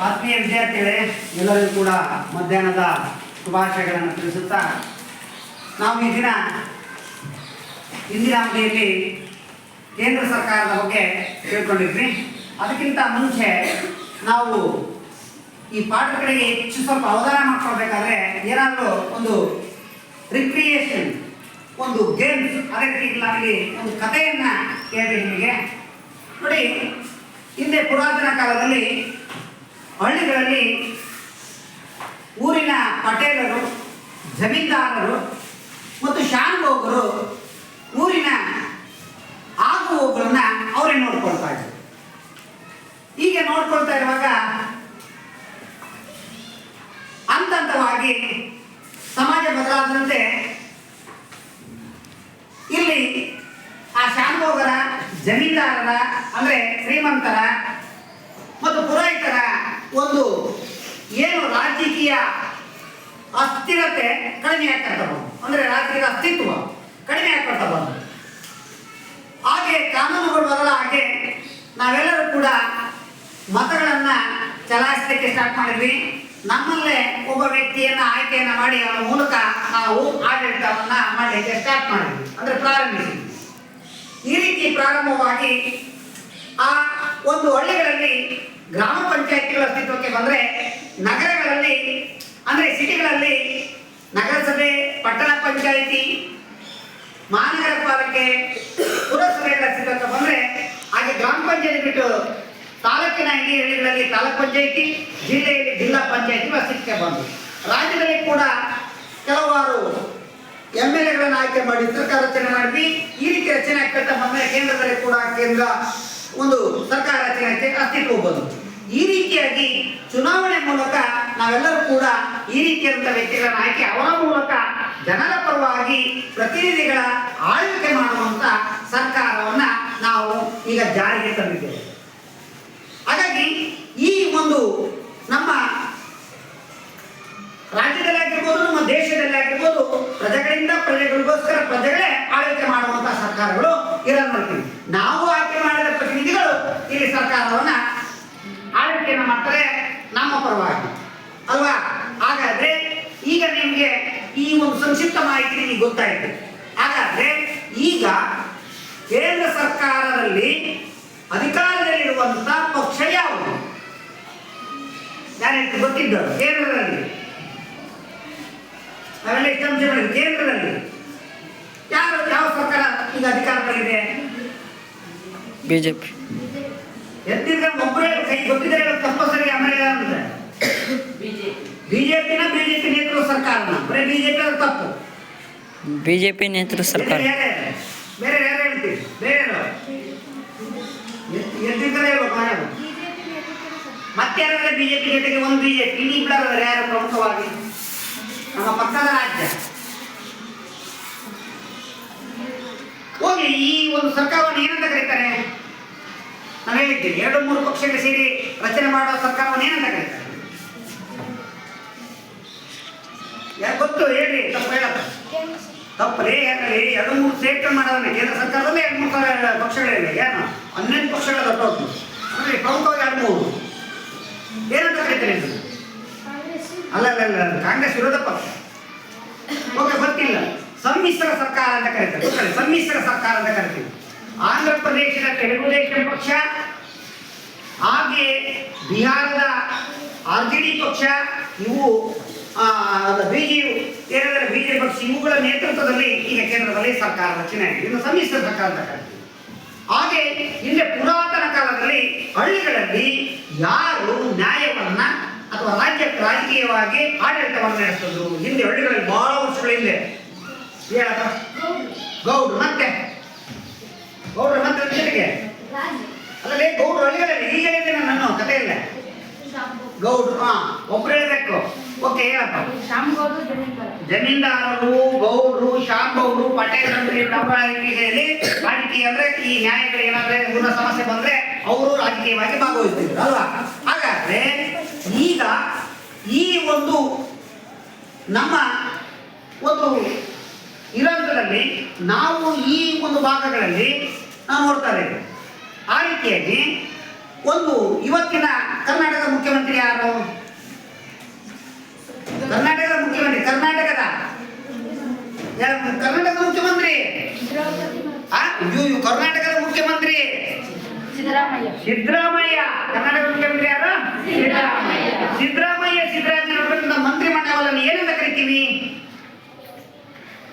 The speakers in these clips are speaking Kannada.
ಆತ್ಮೀಯ ವಿದ್ಯಾರ್ಥಿಗಳೇ, ಎಲ್ಲರಿಗೂ ಕೂಡ ಮಧ್ಯಾಹ್ನದ ಶುಭಾಶಯಗಳನ್ನು ತಿಳಿಸುತ್ತಾ ನಾವು ಈ ದಿನ ಇಂದಿನ ಅವಧಿಯಲ್ಲಿ ಕೇಂದ್ರ ಸರ್ಕಾರದ ಬಗ್ಗೆ ತಿಳ್ಕೊಂಡಿದ್ವಿ. ಅದಕ್ಕಿಂತ ಮುಂಚೆ ನಾವು ಈ ಪಾಠ ಕಡೆಗೆ ಹೆಚ್ಚು ಸ್ವಲ್ಪ ಅವಧಾನ ಮಾಡ್ಕೊಳ್ಬೇಕಾದ್ರೆ ಏನಾದರೂ ಒಂದು ರಿಕ್ರಿಯೇಷನ್, ಒಂದು ಗೇಮ್ಸ್, ಅದೇ ರೀತಿ ನಾವಿಲ್ಲಿ ಒಂದು ಕಥೆಯನ್ನು ಹೇಳ್ತೀನಿ ನಿಮಗೆ. ನೋಡಿ, ಹಿಂದೆ ಪುರಾತನ ಕಾಲದಲ್ಲಿ ಹಳ್ಳಿಗಳಲ್ಲಿ ಊರಿನ ಪಟೇಲರು, ಜಮೀನ್ದಾರರು ಮತ್ತು ಶಾನುಭೋಗರು ಊರಿನ ಆಗು ಹೋಗುಗಳನ್ನ ಅವರೇ ನೋಡ್ಕೊಳ್ತಾ ಇದ್ರು. ಹೀಗೆ ನೋಡ್ಕೊಳ್ತಾ ಇರುವಾಗ ಹಂತ ಹಂತವಾಗಿ ಸಮಾಜ ಬದಲಾದಂತೆ ಇಲ್ಲಿ ಆ ಶಾನುಭೋಗರ, ಜಮೀನ್ದಾರರ ಅಂದರೆ ಶ್ರೀಮಂತರ ಮತ್ತು ಪುರೋಹಿತರ ಒಂದು ಏನು ರಾಜಕೀಯ ಅಸ್ಥಿರತೆ ಕಡಿಮೆ ಆಗ್ತಾ ಬಂತು, ಅಂದರೆ ರಾಜಕೀಯ ಅಸ್ತಿತ್ವ ಕಡಿಮೆ ಆಗ್ತಾ ಬಂತು. ಹಾಗೆ ಕಾನೂನುಗಳು ಬದಲ ಹಾಗೆ ನಾವೆಲ್ಲರೂ ಕೂಡ ಮತಗಳನ್ನು ಚಲಾಯಿಸಲಿಕ್ಕೆ ಸ್ಟಾರ್ಟ್ ಮಾಡಿದ್ವಿ. ನಮ್ಮಲ್ಲೇ ಒಬ್ಬ ವ್ಯಕ್ತಿಯನ್ನು ಆಯ್ಕೆಯನ್ನು ಮಾಡಿ ಅವರ ಮೂಲಕ ನಾವು ಆಡಳಿತವನ್ನು ಮಾಡಲಿಕ್ಕೆ ಸ್ಟಾರ್ಟ್ ಮಾಡಿದ್ವಿ, ಅಂದರೆ ಪ್ರಾರಂಭಿಸಿದ್ವಿ. ಈ ರೀತಿ ಪ್ರಾರಂಭವಾಗಿ ಆ ಒಂದು ಹಳ್ಳಿಗಳಲ್ಲಿ ಗ್ರಾಮ ಪಂಚಾಯತಿಗಳ ಅಸ್ತಿತ್ವಕ್ಕೆ ಬಂದರೆ, ನಗರಗಳಲ್ಲಿ ಅಂದರೆ ಸಿಟಿಗಳಲ್ಲಿ ನಗರಸಭೆ, ಪಟ್ಟಣ ಪಂಚಾಯಿತಿ, ಮಹಾನಗರ ಪಾಲಿಕೆ, ಪುರಸಭೆಗಳ ಅಸ್ತಿತ್ವಕ್ಕೆ ಬಂದರೆ, ಹಾಗೆ ಗ್ರಾಮ ಪಂಚಾಯತಿ ಬಿಟ್ಟು ತಾಲೂಕಿನ ಇಡೀ ಹಳ್ಳಿಗಳಲ್ಲಿ ತಾಲೂಕ್ ಪಂಚಾಯಿತಿ, ಜಿಲ್ಲೆಯಲ್ಲಿ ಜಿಲ್ಲಾ ಪಂಚಾಯಿತಿ ಅಸ್ತಿತ್ವಕ್ಕೆ ಬಂದು, ರಾಜ್ಯದಲ್ಲಿ ಕೂಡ ಕೆಲವಾರು MLAಗಳನ್ನು ಆಯ್ಕೆ ಮಾಡಿ ಸರ್ಕಾರ ರಚನೆ ಮಾಡಿದ್ವಿ. ಈ ರೀತಿ ರಚನೆ ಆಗ್ತಾ ಬಂದರೆ ಕೇಂದ್ರದಲ್ಲಿ ಕೂಡ ಕೇಂದ್ರ ಒಂದು ಸರ್ಕಾರ ರಚನೆ ಅಸ್ತಿತ್ವ ಬಂತು. ಈ ರೀತಿಯಾಗಿ ಚುನಾವಣೆ ಮೂಲಕ ನಾವೆಲ್ಲರೂ ಕೂಡ ಈ ರೀತಿಯಾದಂಥ ವ್ಯಕ್ತಿಗಳನ್ನು ಆಯ್ಕೆ ಅವರ ಮೂಲಕ ಜನರ ಪರವಾಗಿ ಪ್ರತಿನಿಧಿಗಳ ಆಳ್ವಿಕೆ ಮಾಡುವಂಥ ಸರ್ಕಾರವನ್ನ ನಾವು ಈಗ ಜಾರಿಗೆ ತಂದಿದ್ದೇವೆ. ಹಾಗಾಗಿ ಈ ಒಂದು ನಮ್ಮ ರಾಜ್ಯದಲ್ಲಿ ಆಗಿರ್ಬೋದು, ನಮ್ಮ ದೇಶದಲ್ಲಿ ಆಗಿರ್ಬೋದು, ಪ್ರಜೆಗಳಿಂದ ಪ್ರಜೆಗಳಿಗೋಸ್ಕರ ಪ್ರಜೆಗಳೇ ಆಳ್ವಿಕೆ ಮಾಡುವಂತಹ ಸರ್ಕಾರಗಳು ಇರೋದು ಮಾಡ್ತೀವಿ. ನಾವು ಆಯ್ಕೆ ಮಾಡಿದ ಪ್ರತಿನಿಧಿಗಳು ಇಲ್ಲಿ ಸರ್ಕಾರವನ್ನ ಆಳ್ವಿಕೆಯನ್ನು ಮಾಡ್ತಾರೆ ನಮ್ಮ ಪರವಾಗಿ, ಅಲ್ವಾ? ಹಾಗಾದ್ರೆ ಈಗ ನಿಮಗೆ ಈ ಒಂದು ಸಂಕ್ಷಿಪ್ತ ಮಾಹಿತಿ ನಿಮಗೆ ಗೊತ್ತಾಯಿತು. ಹಾಗಾದ್ರೆ ಈಗ ಕೇಂದ್ರ ಸರ್ಕಾರದಲ್ಲಿ ಅಧಿಕಾರದಲ್ಲಿರುವಂತಹ ಪಕ್ಷ ಯಾವುದು? ಯಾರು ಗೊತ್ತಿದ್ದರು? ಕೇಂದ್ರದಲ್ಲಿ ನಾವೆಲ್ಲ ಇಷ್ಟ ಅಂಶ ಮಾಡಿದ್ವಿ. ಕೇಂದ್ರದಲ್ಲಿ ಯಾವ ಸರ್ಕಾರ ಈಗ ಅಧಿಕಾರದಲ್ಲಿದೆ? ಬಿಜೆಪಿ. ಎತ್ತಿದ ಒಬ್ಬರೇ ಕೈ ಗೊತ್ತಿದ್ರೆ ತಪ್ಪಸರಿ ಆಮೇಲೆ ಅಂದ್ರೆ ಬಿಜೆಪಿ ನೇತೃತ್ವ ಸರ್ಕಾರನ ಬರೀ ಬಿಜೆಪಿ ಅದು ತಪ್ಪು. ಬಿಜೆಪಿ ನೇತೃತ್ವ ಸರ್ಕಾರ ಬೇರೆ ಯಾರು ಹೇಳ್ತೀವಿ? ಬೇರೆ ಎತ್ತಿದ್ರೆ ಮತ್ತೆ ಯಾರಾದ್ರೆ ಬಿಜೆಪಿ ಜೊತೆಗೆ ಒಂದು ಬಿಜೆಪಿ ಇನ್ನಿಬ್ಬರು ಯಾರು ಪ್ರಮುಖವಾಗಿ ನಮ್ಮ ಪಕ್ಕದ ರಾಜ್ಯ ಹೋಗಿ ಈ ಒಂದು ಸರ್ಕಾರವನ್ನು ಏನಂತ ಕರೀತಾರೆ? ನಾವು ಹೇಳಿದ್ದೀವಿ 2-3 ಪಕ್ಷಗಳು ಸೇರಿ ರಚನೆ ಮಾಡುವ ಸರ್ಕಾರವನ್ನು ಏನಂತ ಕರೀತಾರೆ? ಯಾಕೆ ಗೊತ್ತು? ಹೇಳಿ, ತಪ್ಪು ಹೇಳಪ್ಪ. ತಪ್ಪರೇ ಯಾಕಂದ್ರೆ 2-3 ಸ್ಟೇಟ್ ಮಾಡೋದನ್ನ ಕೇಂದ್ರ ಸರ್ಕಾರದಲ್ಲೇ 2-3 ಪಕ್ಷಗಳಿವೆ. ಏನು 11 ಪಕ್ಷಗಳ ದೊಡ್ಡದು ಅಂದ್ರೆ ಪ್ರಮುಖವಾಗಿ 2-3 ಏನಂತ ಕರೀತಾರೆ? ಅಲ್ಲ ಕಾಂಗ್ರೆಸ್ ವಿರೋಧ ಪಕ್ಷ. ಓಕೆ, ಗೊತ್ತಿಲ್ಲ. ಸಮ್ಮಿಶ್ರ ಸರ್ಕಾರ ಅಂತ ಕರೀತಾರೆ. ಸಮ್ಮಿಶ್ರ ಸರ್ಕಾರ ಅಂತ ಕರಿತೀವಿ. ಆಂಧ್ರ ಪ್ರದೇಶದ ತೆಲುಗುದೇಶಂ ಪಕ್ಷ, ಹಾಗೆ ಬಿಹಾರದ RJD ಪಕ್ಷ, ಇವು ಬಿಜೆಪಿ ಪಕ್ಷ, ಇವುಗಳ ನೇತೃತ್ವದಲ್ಲಿ ಈಗ ಕೇಂದ್ರದಲ್ಲಿ ಸರ್ಕಾರ ರಚನೆ ಆಗಿದೆ. ಇನ್ನು ಸಮ್ಮಿಶ್ರ ಸರ್ಕಾರ ಅಂತ ಕರಿತೀವಿ. ಹಾಗೆ ಹಿಂದೆ ಪುರಾತನ ಕಾಲದಲ್ಲಿ ಹಳ್ಳಿಗಳಲ್ಲಿ ಯಾರು ನ್ಯಾಯವನ್ನ ಅಥವಾ ರಾಜಕೀಯವಾಗಿ ಆಡಳಿತವನ್ನು ನಡೆಸಿದ್ರು? ಹಿಂದೆ ಹಳ್ಳಿಗಳಲ್ಲಿ ಬಹಳ ವರ್ಷಗಳ ಹಿಂದೆ ಗೌಡ್ರು ಮತ್ತೆ ಜೊತೆಗೆ ಅಲ್ಲೇ ಗೌಡ್ರು ಹಳ್ಳಿಗಳಲ್ಲಿ ಈಗ ಹೇಳಿದ್ದೇನೆ ನಾನು ಕಥೆ ಇಲ್ಲ. ಗೌಡ್ರು ಒಬ್ರು ಹೇಳ್ಬೇಕು. ಓಕೆ, ಹೇಳಪ್ಪ. ಜಮೀನ್ದಾರರು, ಗೌಡ್ರು, ಶಾಂಬೌಡ್ರು, ಪಟೇಲರು ರಾಜಕೀಯ ಅಂದ್ರೆ ಈ ನ್ಯಾಯಗಳು ಏನಾದ್ರೆ ಗುಣ ಸಮಸ್ಯೆ ಬಂದ್ರೆ ಅವರು ರಾಜಕೀಯವಾಗಿ ಭಾಗವಹಿಸ್ತಿದ್ರು, ಅಲ್ವಾ? ಹಾಗಾದ್ರೆ ಈಗ ಈ ಒಂದು ನಮ್ಮ ಒಂದು ಇರೋದ್ರಲ್ಲಿ ನಾವು ಈ ಒಂದು ಭಾಗಗಳಲ್ಲಿ ನಾವು ನೋಡ್ತಾ ಇದ್ದೇವೆ. ಆ ರೀತಿಯಾಗಿ ಒಂದು ಇವತ್ತಿನ ಕರ್ನಾಟಕದ ಮುಖ್ಯಮಂತ್ರಿ ಯಾರು? ಸಿದ್ದರಾಮಯ್ಯ ಮಂತ್ರಿಮಂಡಲವನ್ನು ಏನಂತ ಕರಿತೀವಿ?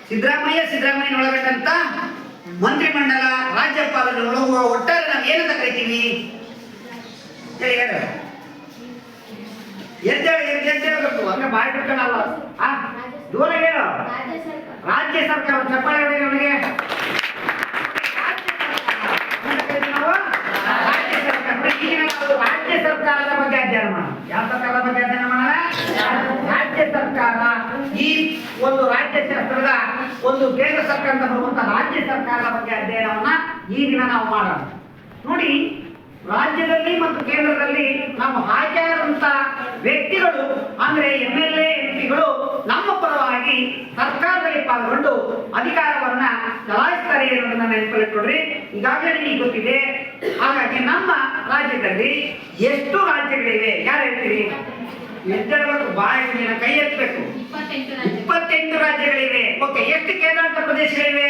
ಸಿದ್ದರಾಮಯ್ಯ ಒಳಗೊಂಡಂತ ಮಂತ್ರಿಮಂಡಲ, ರಾಜ್ಯಪಾಲರು ಒಳಗುವ ಒಟ್ಟಾರೆ ನಾವು ಏನಂತ ಕರಿತೀವಿ? ಹೇಳಿ ಹೇಳು. ಎದ್ದೇಳಬೇಕು ಅಂದ್ರೆ ಬಾಯಿ ಬಿಡ್ತಾನಲ್ಲ. ದೂರ ಹೇಳು. ರಾಜ್ಯ ಸರ್ಕಾರ. ಚಪ್ಪಾಳೆ ಹೊಡಿ ಅವನಿಗೆ. ರಾಜ್ಯ ಸರ್ಕಾರದ ಬಗ್ಗೆ ಅಧ್ಯಯನ ಮಾಡೋಣ. ಯಾವ ಸರ್ಕಾರದ ಬಗ್ಗೆ ಅಧ್ಯಯನ ಮಾಡೋಣ? ರಾಜ್ಯ ಸರ್ಕಾರ. ಈ ಒಂದು ರಾಜ್ಯಶಾಸ್ತ್ರದ ಒಂದು ಕೇಂದ್ರ ಸರ್ಕಾರ ಬರುವಂತ ರಾಜ್ಯ ಸರ್ಕಾರದ ಬಗ್ಗೆ ಅಧ್ಯಯನವನ್ನ ಈ ದಿನ ನಾವು ಮಾಡೋಣ. ನೋಡಿ, ರಾಜ್ಯದಲ್ಲಿ ಮತ್ತು ಕೇಂದ್ರದಲ್ಲಿ ನಾವು ಹಾಜರಾದಂತ ವ್ಯಕ್ತಿಗಳು ಅಂದ್ರೆ MLA MP ಗಳು ನಮ್ಮ ಪರವಾಗಿ ಸರ್ಕಾರದಲ್ಲಿ ಪಾಲ್ಗೊಂಡು ಅಧಿಕಾರವನ್ನ ಚಲಾಯಿಸ್ತಾರೆ ಅನ್ನೋದನ್ನ ನೆನಪಿಟ್ಕೊಡ್ರಿ. ಈಗಾಗಲೇ ನಿಮಗೆ ಗೊತ್ತಿದೆ. ಹಾಗಾಗಿ ನಮ್ಮ ರಾಜ್ಯದಲ್ಲಿ ಎಷ್ಟು ರಾಜ್ಯಗಳಿವೆ? ಯಾರು ಹೇಳ್ತೀರಿ? ಎದ್ದೇಳಬೇಕು, ಬಾಯಿನ ಕೈ ಎತ್ತಬೇಕು. 28 ರಾಜ್ಯಗಳಿವೆ. ಓಕೆ, ಎಷ್ಟು ಕೇಂದ್ರಾಡಳಿತ ಪ್ರದೇಶಗಳಿವೆ?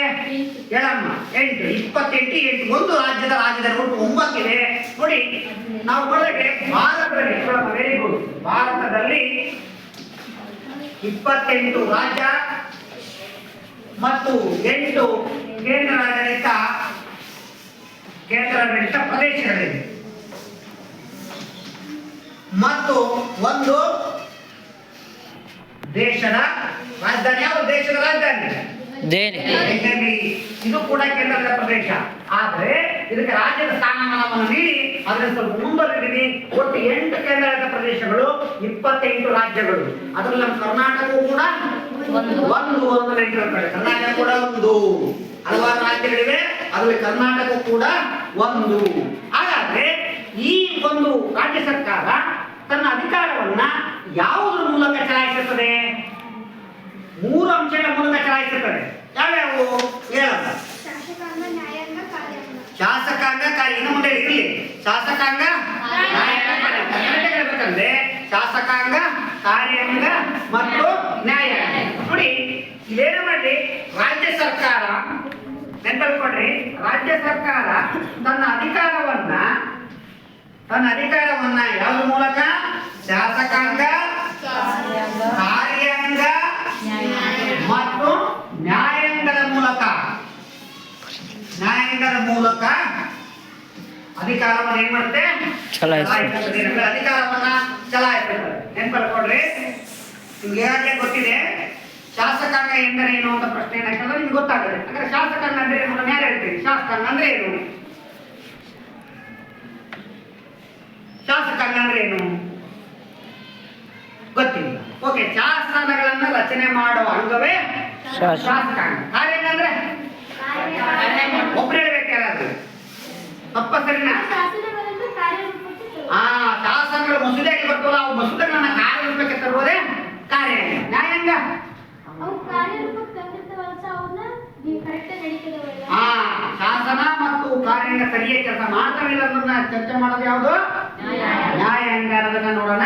ಹೇಳಮ್ಮ. 8 28 8 ಒಂದು ರಾಜ್ಯದ ಒಟ್ಟು 9 ಇದೆ. ನೋಡಿ, ನಾವು ನೋಡಿದ್ರೆ ಭಾರತದಲ್ಲಿ ವೆರಿ ಗುಡ್. ಭಾರತದಲ್ಲಿ 28 ರಾಜ್ಯ ಮತ್ತು 8 ಕೇಂದ್ರಾಡಳಿತ ಪ್ರದೇಶಗಳಿವೆ ಮತ್ತು ಒಂದು ದೇಶದ ರಾಜಧಾನಿ. ಯಾವ ದೇಶದ ರಾಜಧಾನಿ? ದೆಹಲಿ. ಇದು ಕೂಡ ಕೇಂದ್ರದ ಪ್ರದೇಶ. ಆದ್ರೆ ಇದಕ್ಕೆ ರಾಜ್ಯದ ಸ್ಥಾನಮಾನವನ್ನು ನೀಡಿ ಅದನ್ನು ಸ್ವಲ್ಪ ಮುಂದುವರೆದಿದೆ. ಒಟ್ಟು 8 ಕೇಂದ್ರಾಡಳಿತ ಪ್ರದೇಶಗಳು, 28 ರಾಜ್ಯಗಳು. ಅದರಲ್ಲಿ ನಮ್ಮ ಕರ್ನಾಟಕವೂ ಕೂಡ ಒಂದು ನೆನಪಿರುತ್ತದೆ. ಕರ್ನಾಟಕ ಕೂಡ ಒಂದು. ಹಲವಾರು ರಾಜ್ಯಗಳಿವೆ, ಅದರಲ್ಲಿ ಕರ್ನಾಟಕ ಕೂಡ ಒಂದು. ಹಾಗಾದ್ರೆ ಈ ಒಂದು ರಾಜ್ಯ ಸರ್ಕಾರ ತನ್ನ ಅಧಿಕಾರವನ್ನ ಯಾವುದರ ಮೂಲಕ ಚಲಾಯಿಸುತ್ತದೆ? 3 ಅಂಶಗಳ ಮೂಲಕ ಚಲಾಯಿಸುತ್ತದೆ. ಯಾವ್ಯಾವು ಹೇಳಲ್ಲ? ಶಾಸಕಾಂಗ, ಕಾರ್ಯ. ಇನ್ನು ಮುಂದೆ ಇರಲಿ. ಶಾಸಕಾಂಗ, ಹೇಳ್ಬೇಕಂದ್ರೆ ಶಾಸಕಾಂಗ, ಕಾರ್ಯಾಂಗ ಮತ್ತು ನ್ಯಾಯಾಂಗ. ನೋಡಿ, ಇಲ್ಲೇನು ಮಾಡಿ, ರಾಜ್ಯ ಸರ್ಕಾರ ನೆನಪಿಟ್ಕೊಡ್ರಿ. ರಾಜ್ಯ ಸರ್ಕಾರ ತನ್ನ ಅಧಿಕಾರವನ್ನ ಯಾವುದ್ರ ಮೂಲಕ? ಶಾಸಕಾಂಗ, ಕಾರ್ಯಾಂಗ ಮತ್ತು ನ್ಯಾಯಾಂಗದ ಮೂಲಕ ಅಧಿಕಾರವನ್ನು ಏನ್ ಮಾಡುತ್ತೆ? ಅಧಿಕಾರವನ್ನ ಚಲಾಯಿಸುತ್ತದೆ. ನೆನಪಿಟ್ಕೊಡ್ರಿ. ನಿಮ್ಗೆ ಈಗಾಗಲೇ ಗೊತ್ತಿದೆ ಶಾಸಕಾಂಗ ಎಂದರೆ ಏನು ಅಂತ ಪ್ರಶ್ನೆ ಏನಾಗ್ತದೆ ನಿಮ್ಗೆ ಗೊತ್ತಾಗುತ್ತೆ. ಅಂದ್ರೆ ಶಾಸಕಾಂಗ ಅಂದ್ರೆ ಏನು? ಯಾರು ಹೇಳ್ತೀವಿ? ಶಾಸಕಾಂಗ ಅಂದ್ರೆ ಏನು? ಶಾಸಕಾಂಗ ಅಂದ್ರೆ ಏನು ಗೊತ್ತಿಲ್ಲ. ಓಕೆ, ಶಾಸನಗಳನ್ನ ರಚನೆ ಮಾಡುವ ಅಂಗವೇ ಶಾಸಕಾಂಗ. ಕಾರ್ಯಾಂಗ ಅಂದ್ರೆ ಒಬ್ರು ಹೇಳ್ಬೇಕು. ಯಾರಾದ್ರು ತಪ್ಪ ಸರಿನಾ? ಶಾಸನಗಳು ಮಸೂದೆಗೆ ಬರ್ತವಲ್ಲ, ಅವು ಮಸೂದೆಗಳನ್ನ ಕಾರ್ಯರೂಪಕ್ಕೆ ತರುವುದೇ ಕಾರ್ಯಾಂಗ. ನ್ಯಾಯಾಂಗ ಶಾಸನ ಮತ್ತು ಕಾರ್ಯಾಂಗ ಸರಿಯಾಗಿ ಕೆಲಸ ಮಾಡ್ತಾವಿಲ್ಲ ಅನ್ನೋದನ್ನ ಚರ್ಚೆ ಮಾಡೋದು ಯಾವುದು? ನ್ಯಾಯಾಂಗ ಅನ್ನೋದನ್ನ ನೋಡೋಣ.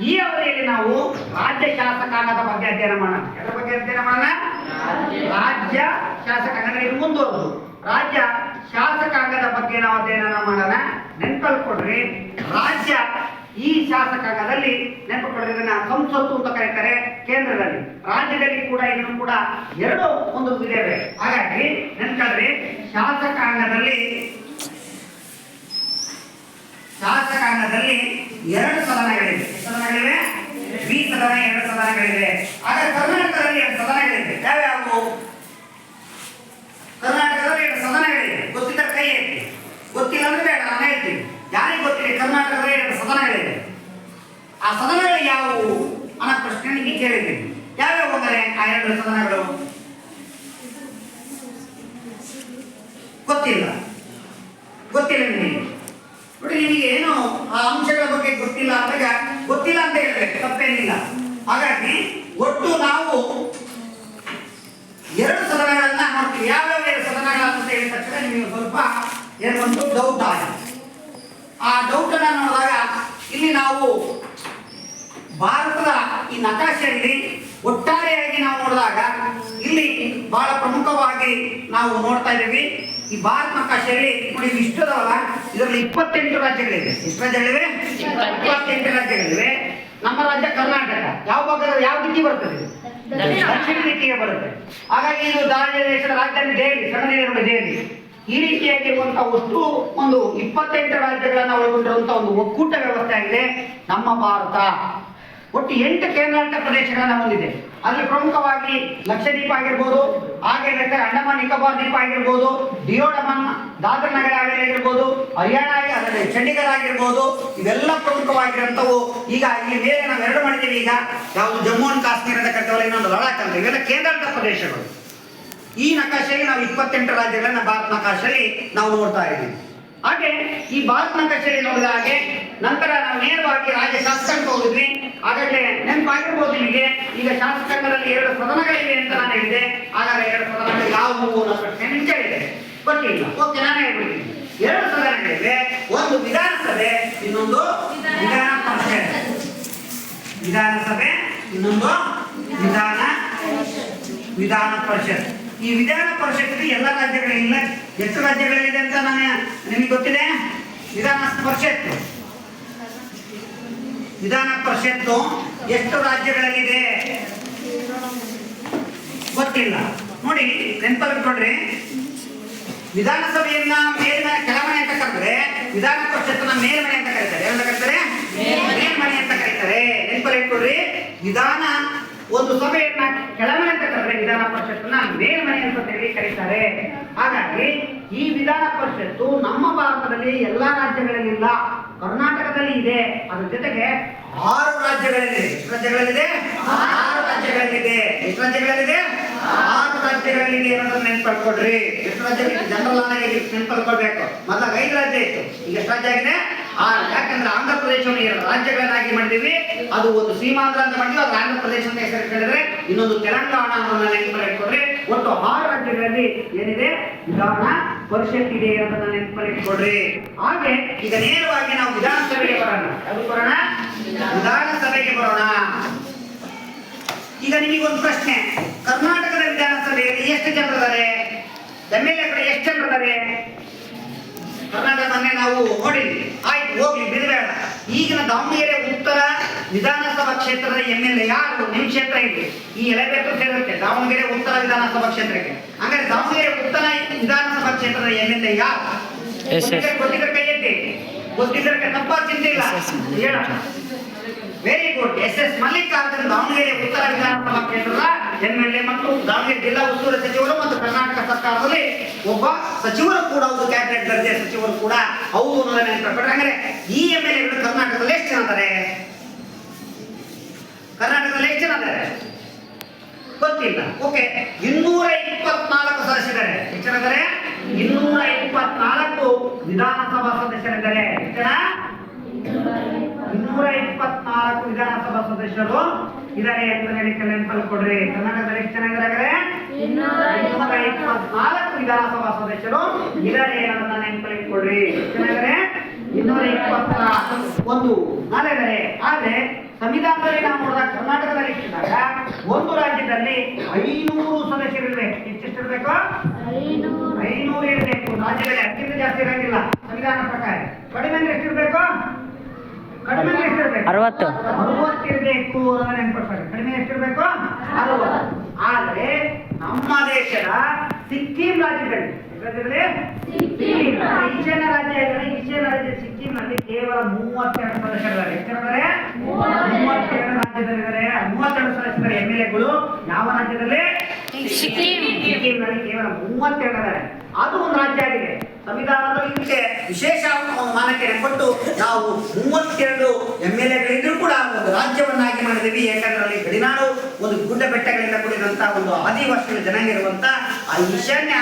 ಈ ಅವಧಿಯಲ್ಲಿ ನಾವು ರಾಜ್ಯ ಶಾಸಕಾಂಗದ ಬಗ್ಗೆ ಅಧ್ಯಯನ ಮಾಡೋಣ. ಅದರ ಬಗ್ಗೆ ಅಧ್ಯಯನ ಮಾಡೋಣ. ರಾಜ್ಯ ಶಾಸಕಾಂಗ ಇದು ಮುಂದುವರೆದು ರಾಜ್ಯ ಶಾಸಕಾಂಗದ ಬಗ್ಗೆ ನಾವು ಅಧ್ಯಯನ ಮಾಡೋಣ. ನೆನಪಲ್ಕೊಡ್ರಿ, ರಾಜ್ಯ ಈ ಶಾಸಕಾಂಗದಲ್ಲಿ ನೆನಪುಕೊಡ್ರಿ, ಇದನ್ನ ಸಂಸತ್ತು ಅಂತ ಕರೀತಾರೆ ಕೇಂದ್ರದಲ್ಲಿ. ರಾಜ್ಯದಲ್ಲಿ ಕೂಡ ಇದನ್ನು ಕೂಡ 2 ಒಂದು ಇದ್ದೇವೆ. ಹಾಗಾಗಿ ನೆನಪಲ್ರಿ, ಶಾಸಕಾಂಗದಲ್ಲಿ 2 ಸದನಗಳಿವೆ. ಸದನಗಳಿವೆ, ದ್ವಿಸದನ 2 ಸದನಗಳಿವೆ. ಹಾಗಾದ್ರೆ ಕರ್ನಾಟಕದಲ್ಲಿ 2 ಸದನಗಳಿವೆ. ಯಾವ್ಯಾವು? ಕರ್ನಾಟಕದಲ್ಲಿ 2 ಸದನಗಳಿವೆ. ಗೊತ್ತಿದ್ದರೆ ಕೈ ಎತ್ತಿ. ಗೊತ್ತಿಲ್ಲ ಅಂದ್ರೆ ಬೇಡ, ನಾನು ಹೇಳ್ತೀನಿ. ಯಾರಿಗೆ ಗೊತ್ತಿದೆ? ಕರ್ನಾಟಕದಲ್ಲಿ 2 ಸದನಗಳಿವೆ. ಆ ಸದನಗಳು ಯಾವುವು ಅನ್ನೋ ಪ್ರಶ್ನೆ ನಿಮಗೆ ಕೇಳಿದ್ದೀನಿ. ಯಾವ್ಯಾವ ಅಂದರೆ ಆ 2 ಸದನಗಳು? ಗೊತ್ತಿಲ್ಲ ನಿಮಗೆ. ನೋಡಿ, ನಿಮಗೆ ಏನು ಆ ಅಂಶಗಳ ಬಗ್ಗೆ ಗೊತ್ತಿಲ್ಲ ಅಂದಾಗ ಗೊತ್ತಿಲ್ಲ ಅಂತ ಹೇಳ್ಬೇಕು, ತಪ್ಪೇನಿಲ್ಲ. ಹಾಗಾಗಿ ಒಟ್ಟು ನಾವು 2 ಸದನಗಳನ್ನ ನೋಡ್ತೀವಿ. ಯಾವ್ಯಾವ 2 ಸದನಗಳು ಅಂತ ಹೇಳಿದ ತಕ್ಷಣ ನಿಮಗೆ ಸ್ವಲ್ಪ ಏನೊಂದು ಡೌಟ್ ಆಗಿದೆ. ಆ ಡೌಟ್ ಅನ್ನ ನೋಡಿದಾಗ ಇಲ್ಲಿ ನಾವು ಭಾರತದ ಈ ನಕಾಶೆಯಲ್ಲಿ ಒಟ್ಟಾರೆಯಾಗಿ ನಾವು ನೋಡಿದಾಗ ಇಲ್ಲಿ ಬಹಳ ಪ್ರಮುಖವಾಗಿ ನಾವು ನೋಡ್ತಾ ಇದ್ದೀವಿ. ಈ ಭಾರತ ನಕಾಶೆಯಲ್ಲಿ ನೋಡಿ, ಇಷ್ಟದವಲ್ಲ, ಇದರಲ್ಲಿ 28 ರಾಜ್ಯಗಳಿವೆ. ಎಷ್ಟು ರಾಜ್ಯಗಳಿವೆ? 28 ರಾಜ್ಯಗಳಿವೆ. ನಮ್ಮ ರಾಜ್ಯ ಕರ್ನಾಟಕ ಯಾವ ಭಾಗದ ಯಾವ ದಿಕ್ಕಿಗೆ ಬರ್ತದೆ? ದಕ್ಷಿಣ ದಿಕ್ಕಿಗೆ ಬರುತ್ತೆ. ಹಾಗಾಗಿ ಇದು ದೇಶದ ರಾಜಧಾನಿ ದೆಹಲಿ, ಸಣ್ಣದಿರುವ ದೆಹಲಿ. ಈ ರೀತಿಯಾಗಿರುವಂತಹ ಒಟ್ಟು ಒಂದು 28 ರಾಜ್ಯಗಳನ್ನ ಒಳಗೊಂಡಿರುವಂತಹ ಒಂದು ಒಕ್ಕೂಟ ವ್ಯವಸ್ಥೆ ಆಗಿದೆ ನಮ್ಮ ಭಾರತ. ಒಟ್ಟು 8 ಕೇಂದ್ರಾಡಳಿತ ಪ್ರದೇಶಗಳನ್ನ ಹೊಂದಿದೆ. ಅಲ್ಲಿ ಪ್ರಮುಖವಾಗಿ ಲಕ್ಷದ್ವೀಪ ಆಗಿರ್ಬೋದು, ಹಾಗೆ ಬೇಕಾದ್ರೆ ಅಂಡಮಾನ್ ನಿಕೋಬಾರ್ ದ್ವೀಪ ಆಗಿರ್ಬೋದು, ದಿಯೋಡಮನ್, ದಾದರ್ ನಗರ ಹವೇಲಿ ಆಗಿರ್ಬೋದು, ಹರಿಯಾಣ ಚಂಡೀಗಢ ಆಗಿರ್ಬೋದು, ಇವೆಲ್ಲ ಪ್ರಮುಖವಾಗಿರುವಂಥವು. ಈಗ ಇಲ್ಲಿ ಮೇಲೆ ನಾವು ಎರಡು ಮಾಡಿದ್ದೀವಿ. ಈಗ ಯಾವುದು ಜಮ್ಮು ಅಂಡ್ ಕಾಶ್ಮೀರ ಅಂತ ಕರಿತೀವಲ್ಲ, ಇನ್ನೊಂದು ಲಡಾಖ್ ಅಂತ, ಇವೆಲ್ಲ ಕೇಂದ್ರಾಡಳಿತ ಪ್ರದೇಶಗಳು. ಈ ನಕಾಶೆಯಲ್ಲಿ ನಾವು 28 ರಾಜ್ಯಗಳನ್ನ ಭಾರತ ನಕಾಶೆಯಲ್ಲಿ ನಾವು ನೋಡ್ತಾ ಇದ್ದೀವಿ. ಹಾಗೆ ಈ ಭಾರತ ನಕಾಶೆಯಲ್ಲಿ ನೋಡಿದ ಹಾಗೆ ನಂತರ ನಾವು ನೇರವಾಗಿ ರಾಜ್ಯ ಶಾಸಕಾಂಗ ಹೋಗಿದ್ವಿ. ಹಾಗಾದ್ರೆ ನೆನಪಾಗಿರ್ಬೋದು ನಿಮಗೆ, ಈಗ ಶಾಸಕಾಂಗದಲ್ಲಿ 2 ಸದನಗಳಿವೆ ಅಂತ ನಾನು ಹೇಳಿದೆ. ಹಾಗಾದ್ರೆ 2 ಸದನಗಳು ಯಾವುವು ಅನ್ನೋ ಪ್ರಶ್ನೆ ನಿಮ್ಗೆ ಕೇಳಿದೆ, ಗೊತ್ತಿಲ್ಲ. ಓಕೆ, ನಾನು ಹೇಳ್ಬಿಡ್ತೀನಿ. 2 ಸದನಗಳಿವೆ, ಒಂದು ವಿಧಾನಸಭೆ, ಇನ್ನೊಂದು ವಿಧಾನ ಪರಿಷತ್. ವಿಧಾನಸಭೆ, ಇನ್ನೊಂದು ವಿಧಾನ ಪರಿಷತ್. ಈ ವಿಧಾನ ಪರಿಷತ್ ಎಲ್ಲ ರಾಜ್ಯಗಳಿಲ್ಲ. ಎಷ್ಟು ರಾಜ್ಯಗಳಿದೆ ಅಂತ ನಿಮಗೆ ಗೊತ್ತಿದೆ? ವಿಧಾನ ಪರಿಷತ್ತು ಎಷ್ಟು ರಾಜ್ಯಗಳಲ್ಲಿದೆ ಗೊತ್ತಿಲ್ಲ. ನೋಡಿ, ನೆನಪಲ್ಲಿಟ್ಕೊಳ್ರಿ. ವಿಧಾನಸಭೆಯನ್ನ ಮೇಲ್ಮನೆ ಕೆಳಮನೆ ಅಂತ ಕರೆದ್ರೆ, ವಿಧಾನ ಪರಿಷತ್ತನ್ನ ಮೇಲ್ಮನೆ ಅಂತ ಕರೀತಾರೆ. ಏನಂತ ಕರೀತಾರೆ? ಮೇಲ್ಮನೆ ಅಂತ ಕರೀತಾರೆ. ನೆನಪಲ್ಲಿಟ್ಕೊಳ್ರಿ. ವಿಧಾನ ಒಂದು ಸಭೆಯನ್ನ ಕೆಳಮನೆ ಅಂತ ಕರೆದ್ರೆ, ವಿಧಾನ ಪರಿಷತ್ತನ್ನ ಮೇಲ್ಮನೆ ಅಂತ ಕರೀತಾರೆ. ಹಾಗಾಗಿ ಈ ವಿಧಾನ ಪರಿಷತ್ತು ನಮ್ಮ ಭಾರತದಲ್ಲಿ ಎಲ್ಲಾ ರಾಜ್ಯಗಳಲ್ಲಿಲ್ಲ, ಕರ್ನಾಟಕದಲ್ಲಿ ಇದೆ. ಅದ್ರ ಜೊತೆಗೆ 6 ರಾಜ್ಯಗಳಲ್ಲಿದೆ. ಎಷ್ಟು ರಾಜ್ಯಗಳಲ್ಲಿದೆ? 6 ರಾಜ್ಯಗಳಲ್ಲಿದೆ. ಎಷ್ಟು ರಾಜ್ಯಗಳಲ್ಲಿದೆ? 6 ರಾಜ್ಯಗಳಲ್ಲಿದೆ ಅನ್ನೋದನ್ನ ನೆನ್ಪಡ್ಕೊಡ್ರಿ. ಎಷ್ಟು ರಾಜ್ಯಗಳಿಗೆ ಜನರಲ್ ಆಗಿ ನೆನ್ಪಡ್ಕೊಳ್ಬೇಕು. ಮೊದಲ 5 ರಾಜ್ಯ ಇತ್ತು, ಈಗ ಎಷ್ಟು ರಾಜ್ಯ ಆಗಿದೆ? 6. ಯಾಕಂದ್ರೆ ಆಂಧ್ರ ಪ್ರದೇಶವನ್ನು 2 ರಾಜ್ಯಗಳನ್ನಾಗಿ ಮಾಡಿದೀವಿ. ಅದು ಒಂದು ಸೀಮಾಂಧ್ರ ಅಂತ ಮಾಡಿದ್ವಿ, ಅದು ಆಂಧ್ರ ಪ್ರದೇಶ ಅಂತ ಹೆಸರು ಹೇಳಿದ್ರೆ, ಇನ್ನೊಂದು ತೆಲಂಗಾಣ ಅನ್ನೋದನ್ನ ನೆನಪಲ್ಲಿಟ್ಕೊಡ್ರಿ. ಒಟ್ಟು 6 ರಾಜ್ಯಗಳಲ್ಲಿ ಏನಿದೆ? ವಿಧಾನ ಪರಿಷತ್ ಇದೆ ಅನ್ನೋದನ್ನ ನೆನಪಲ್ಲಿಟ್ಕೊಡ್ರಿ. ಹಾಗೆ ಈಗ ನೇರವಾಗಿ ನಾವು ವಿಧಾನಸಭೆಗೆ ಬರೋಣ. ಯಾವುದು ಬರೋಣ? ವಿಧಾನಸಭೆಗೆ ಬರೋಣ. ಈಗ ನಿಮಗೊಂದು ಪ್ರಶ್ನೆ, ಕರ್ನಾಟಕದ ವಿಧಾನಸಭೆಯಲ್ಲಿ ಎಷ್ಟು ಜನರಿದ್ದಾರೆ? MLA ಎಷ್ಟು ಜನರಿದ್ದಾರೆ? ಕರ್ನಾಟಕ ಮೊನ್ನೆ ನಾವು ನೋಡಿದ್ವಿ. ಆಯ್ತು, ಹೋಗ್ಲಿ, ಬಿಡಬೇಡ. ಈಗಿನ ದಾವಣಗೆರೆ ಉತ್ತರ ವಿಧಾನಸಭಾ ಕ್ಷೇತ್ರದ MLA ಯಾರು? ನಿಮ್ಮ ಕ್ಷೇತ್ರ ಇದೆ, ಈ ಎಲೆಬೇಟು ಸೇರುತ್ತೆ ದಾವಣಗೆರೆ ಉತ್ತರ ವಿಧಾನಸಭಾ ಕ್ಷೇತ್ರಕ್ಕೆ. ಹಂಗಾರೆ ದಾವಣಗೆರೆ ಉತ್ತರ ವಿಧಾನಸಭಾ ಕ್ಷೇತ್ರದ MLA ಯಾರು? ಗೊತ್ತಿದ್ರೆ ಕೈ ಎತ್ತಿ. ಗೊತ್ತಿದ್ರೆ ತಪ್ಪ ಚಿಂತೆ ಇಲ್ಲ, ಹೇಳ. Very good. SS Mallikarjun Davanagere ಉತ್ತರ ವಿಧಾನಸಭಾ ಕ್ಷೇತ್ರದ MLA ಮತ್ತು ದಾವಣಗೆರೆ ಜಿಲ್ಲಾ ಉಸ್ತುವಾರಿ ಸಚಿವರು ಮತ್ತು ಕರ್ನಾಟಕ ಸರ್ಕಾರದಲ್ಲಿ ಒಬ್ಬ ಸಚಿವರು ಕೂಡ, ಒಂದು ಕ್ಯಾಬಿನೆಟ್ ದರ್ಜೆಯ ಸಚಿವರು ಕೂಡ ಹೌದು ಅನ್ನೋದನ್ನ ನೆನಪಿಟ್ಕೊಂಡ್ರೆ. ಹಾಗಾದ್ರೆ ಈ MLAಗಳು ಕರ್ನಾಟಕದಲ್ಲಿ ಎಷ್ಟು ಜನ ಇದ್ದಾರೆ? ಕರ್ನಾಟಕದಲ್ಲಿ ಎಷ್ಟು ಜನ ಇದ್ದಾರೆ ಗೊತ್ತಿಲ್ಲ. ಓಕೆ, 224 ಸದಸ್ಯರಿದ್ದಾರೆ. ಎಷ್ಟು ಜನ ಇದ್ದಾರೆ? 224 ವಿಧಾನಸಭಾ ಸದಸ್ಯರಿದ್ದಾರೆ. ಎಷ್ಟು ಜನ? 224 ವಿಧಾನಸಭಾ ಸದಸ್ಯರು ಇದ್ದಾರೆ ಅಂತ ನೆನಪಲ್ಲಿಟ್ಕೊಡ್ರಿ. ಕರ್ನಾಟಕದಲ್ಲಿ ಎಷ್ಟು ಜನ ಇದ್ದಾರೆ? 224 ವಿಧಾನಸಭಾ ಸದಸ್ಯರು ಇದ್ದಾರೆ ಅನ್ನೋದನ್ನ ನೆನಪಲ್ಲಿಟ್ಕೊಡ್ರಿ. ಎಷ್ಟು ಜನ ಇದ್ದಾರೆ? 221 ಇದ್ದಾರೆ. ಆದ್ರೆ ಸಂವಿಧಾನದಲ್ಲಿ ನಾವು ನೋಡಿದಾಗ ಕರ್ನಾಟಕದಲ್ಲಿ ಇಷ್ಟಿದಾಗ ಒಂದು ರಾಜ್ಯದಲ್ಲಿ 500 ಸದಸ್ಯರಿರ್ಬೇಕು. ಎಷ್ಟಿರ್ಬೇಕು? 500 ಇರಬೇಕು. ರಾಜ್ಯದಲ್ಲಿ ಅದಕ್ಕಿಂತ ಜಾಸ್ತಿ ಇರಂಗಿಲ್ಲ ಸಂವಿಧಾನ ಪ್ರಕಾರ. ಕಡಿಮೆ ಅಂದ್ರೆ ಎಷ್ಟಿರ್ಬೇಕು? ಕಡಿಮೆ ಎಷ್ಟಿರ್ಬೇಕು? 60 ಇರಬೇಕು. ನೆನ್ಪಿಡ್ತಾರೆ. ಕಡಿಮೆ ಎಷ್ಟಿರ್ಬೇಕು? 60. ಆದ್ರೆ ನಮ್ಮ ದೇಶದ ಸಿಕ್ಕಿಂ ರಾಜ್ಯದಲ್ಲಿ ಈಶಾನ್ಯ ರಾಜ್ಯ ಇದ್ದಾರೆ. ಈಶಾನ್ಯ ರಾಜ್ಯ ಸಿಕ್ಕಿಂನಲ್ಲಿ ಕೇವಲ 32 ಸದಸ್ಯರಿದ್ದಾರೆ. ಎಷ್ಟಿದ್ದಾರೆ? 32 ರಾಜ್ಯದಲ್ಲಿದ್ದಾರೆ. 32 ಸದಸ್ಯರ MLAಗಳು ಯಾವ ರಾಜ್ಯದಲ್ಲಿ? ಸಿಕ್ಕಿಂನಲ್ಲಿ ಕೇವಲ 32 ಇದ್ದಾರೆ. ಅದು ಒಂದು ರಾಜ್ಯ ಆಗಿದೆ. ಸಂವಿಧಾನದಲ್ಲಿ ಇದಕ್ಕೆ ವಿಶೇಷ ಮಾನ್ಯತೆ ಕೊಟ್ಟು ನಾವು 32 MLAಗಳಿದ್ರೂ ಕೂಡ ಒಂದು ರಾಜ್ಯವನ್ನಾಗಿ ಮಾಡಿದ್ದೀವಿ. ಯಾಕಂದ್ರೆ ಅಲ್ಲಿ ಗಡಿನಾಡು ಒಂದು ಗುಡ್ಡ ಬೆಟ್ಟಗಳಿಂದ ಕೂಡಿದಂತಹ ಒಂದು ಆದಿವಾಸಿಗಳ ಜನಾಂಗ ಇರುವಂತ ಆ ಈಶಾನ್ಯ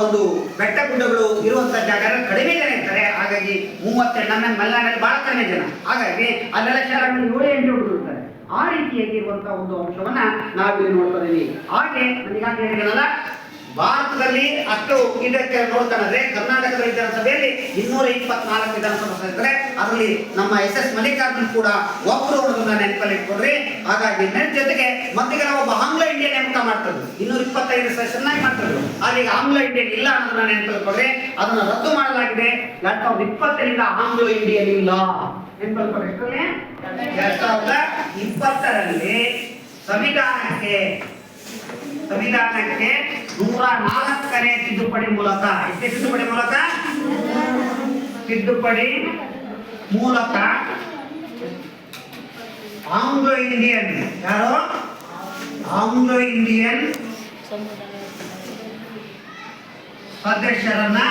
ಒಂದು ಬೆಟ್ಟ ಗುಡ್ಡಗಳು ಇರುವಂತ ಜಾಗ ಕಡಿಮೆ ಜನ ಇರ್ತಾರೆ. ಹಾಗಾಗಿ 32. ನಮ್ಮ ಮಲೆನಾಡಲ್ಲಿ ಬಹಳ ಕಡಿಮೆ ಜನ. ಹಾಗಾಗಿ ಅಲ್ಲೆಲ್ಲ ಶಾಲೆಗಳು 7-8 ಹುಡುಗರು ಇರ್ತಾರೆ. ಆ ರೀತಿಯಾಗಿರುವಂತಹ ಒಂದು ಅಂಶವನ್ನ ನಾವಿಲ್ಲಿ ನೋಡ್ತಾ ಇದೀವಿ. ಹಾಗೆ ನನಗಾಗಲೇ ಹೇಳಿದ್ರಲ್ಲ, ಭಾರತದಲ್ಲಿ ಅಷ್ಟು ಇದಕ್ಕೆ ನೋಡ್ತಾನಂದ್ರೆ ಕರ್ನಾಟಕದ ವಿಧಾನಸಭೆಯಲ್ಲಿ 224 ವಿಧಾನಸಭಾ ಸದಸ್ಯರಿದ್ದಾರೆ. ಅದರಲ್ಲಿ ನಮ್ಮ SS ಮಲ್ಲಿಕಾರ್ಜುನ್ ಕೂಡ ಒಬ್ಬರು ಅನ್ನೋದನ್ನ ನೆನಪಲ್ಲಿಟ್ಕೊಡ್ರಿ. ಹಾಗಾಗಿ ಜೊತೆಗೆ ಮತ್ತೀಗ ನಾವು ಒಬ್ಬ ಆಂಗ್ಲ ಇಂಡಿಯನ್ ನೇಮಕ ಮಾಡ್ತಿದ್ರು. 225 ಸದಸ್ಯರನ್ನಾಗಿ ಮಾಡ್ತಿದ್ರು. ಆದ್ರೆ ಈಗ ಆಂಗ್ಲ ಇಂಡಿಯನ್ ಇಲ್ಲ ಅನ್ನೋದನ್ನ ನೆನಪಲ್ಲಿಟ್ಕೊಡ್ರಿ. ಅದನ್ನ ರದ್ದು ಮಾಡಲಾಗಿದೆ. 2020ರಿಂದ ಆಂಗ್ಲ ಇಂಡಿಯನ್ ಇಲ್ಲ. ಎಷ್ಟರಲ್ಲಿ 2020ರಲ್ಲಿ ಸಂವಿಧಾನಕ್ಕೆ 104ನೇ ತಿದ್ದುಪಡಿ ಮೂಲಕ ತಿದ್ದುಪಡಿ ಮೂಲಕ ಆಂಗ್ಲೋ ಇಂಡಿಯನ್ ಸದಸ್ಯರನ್ನ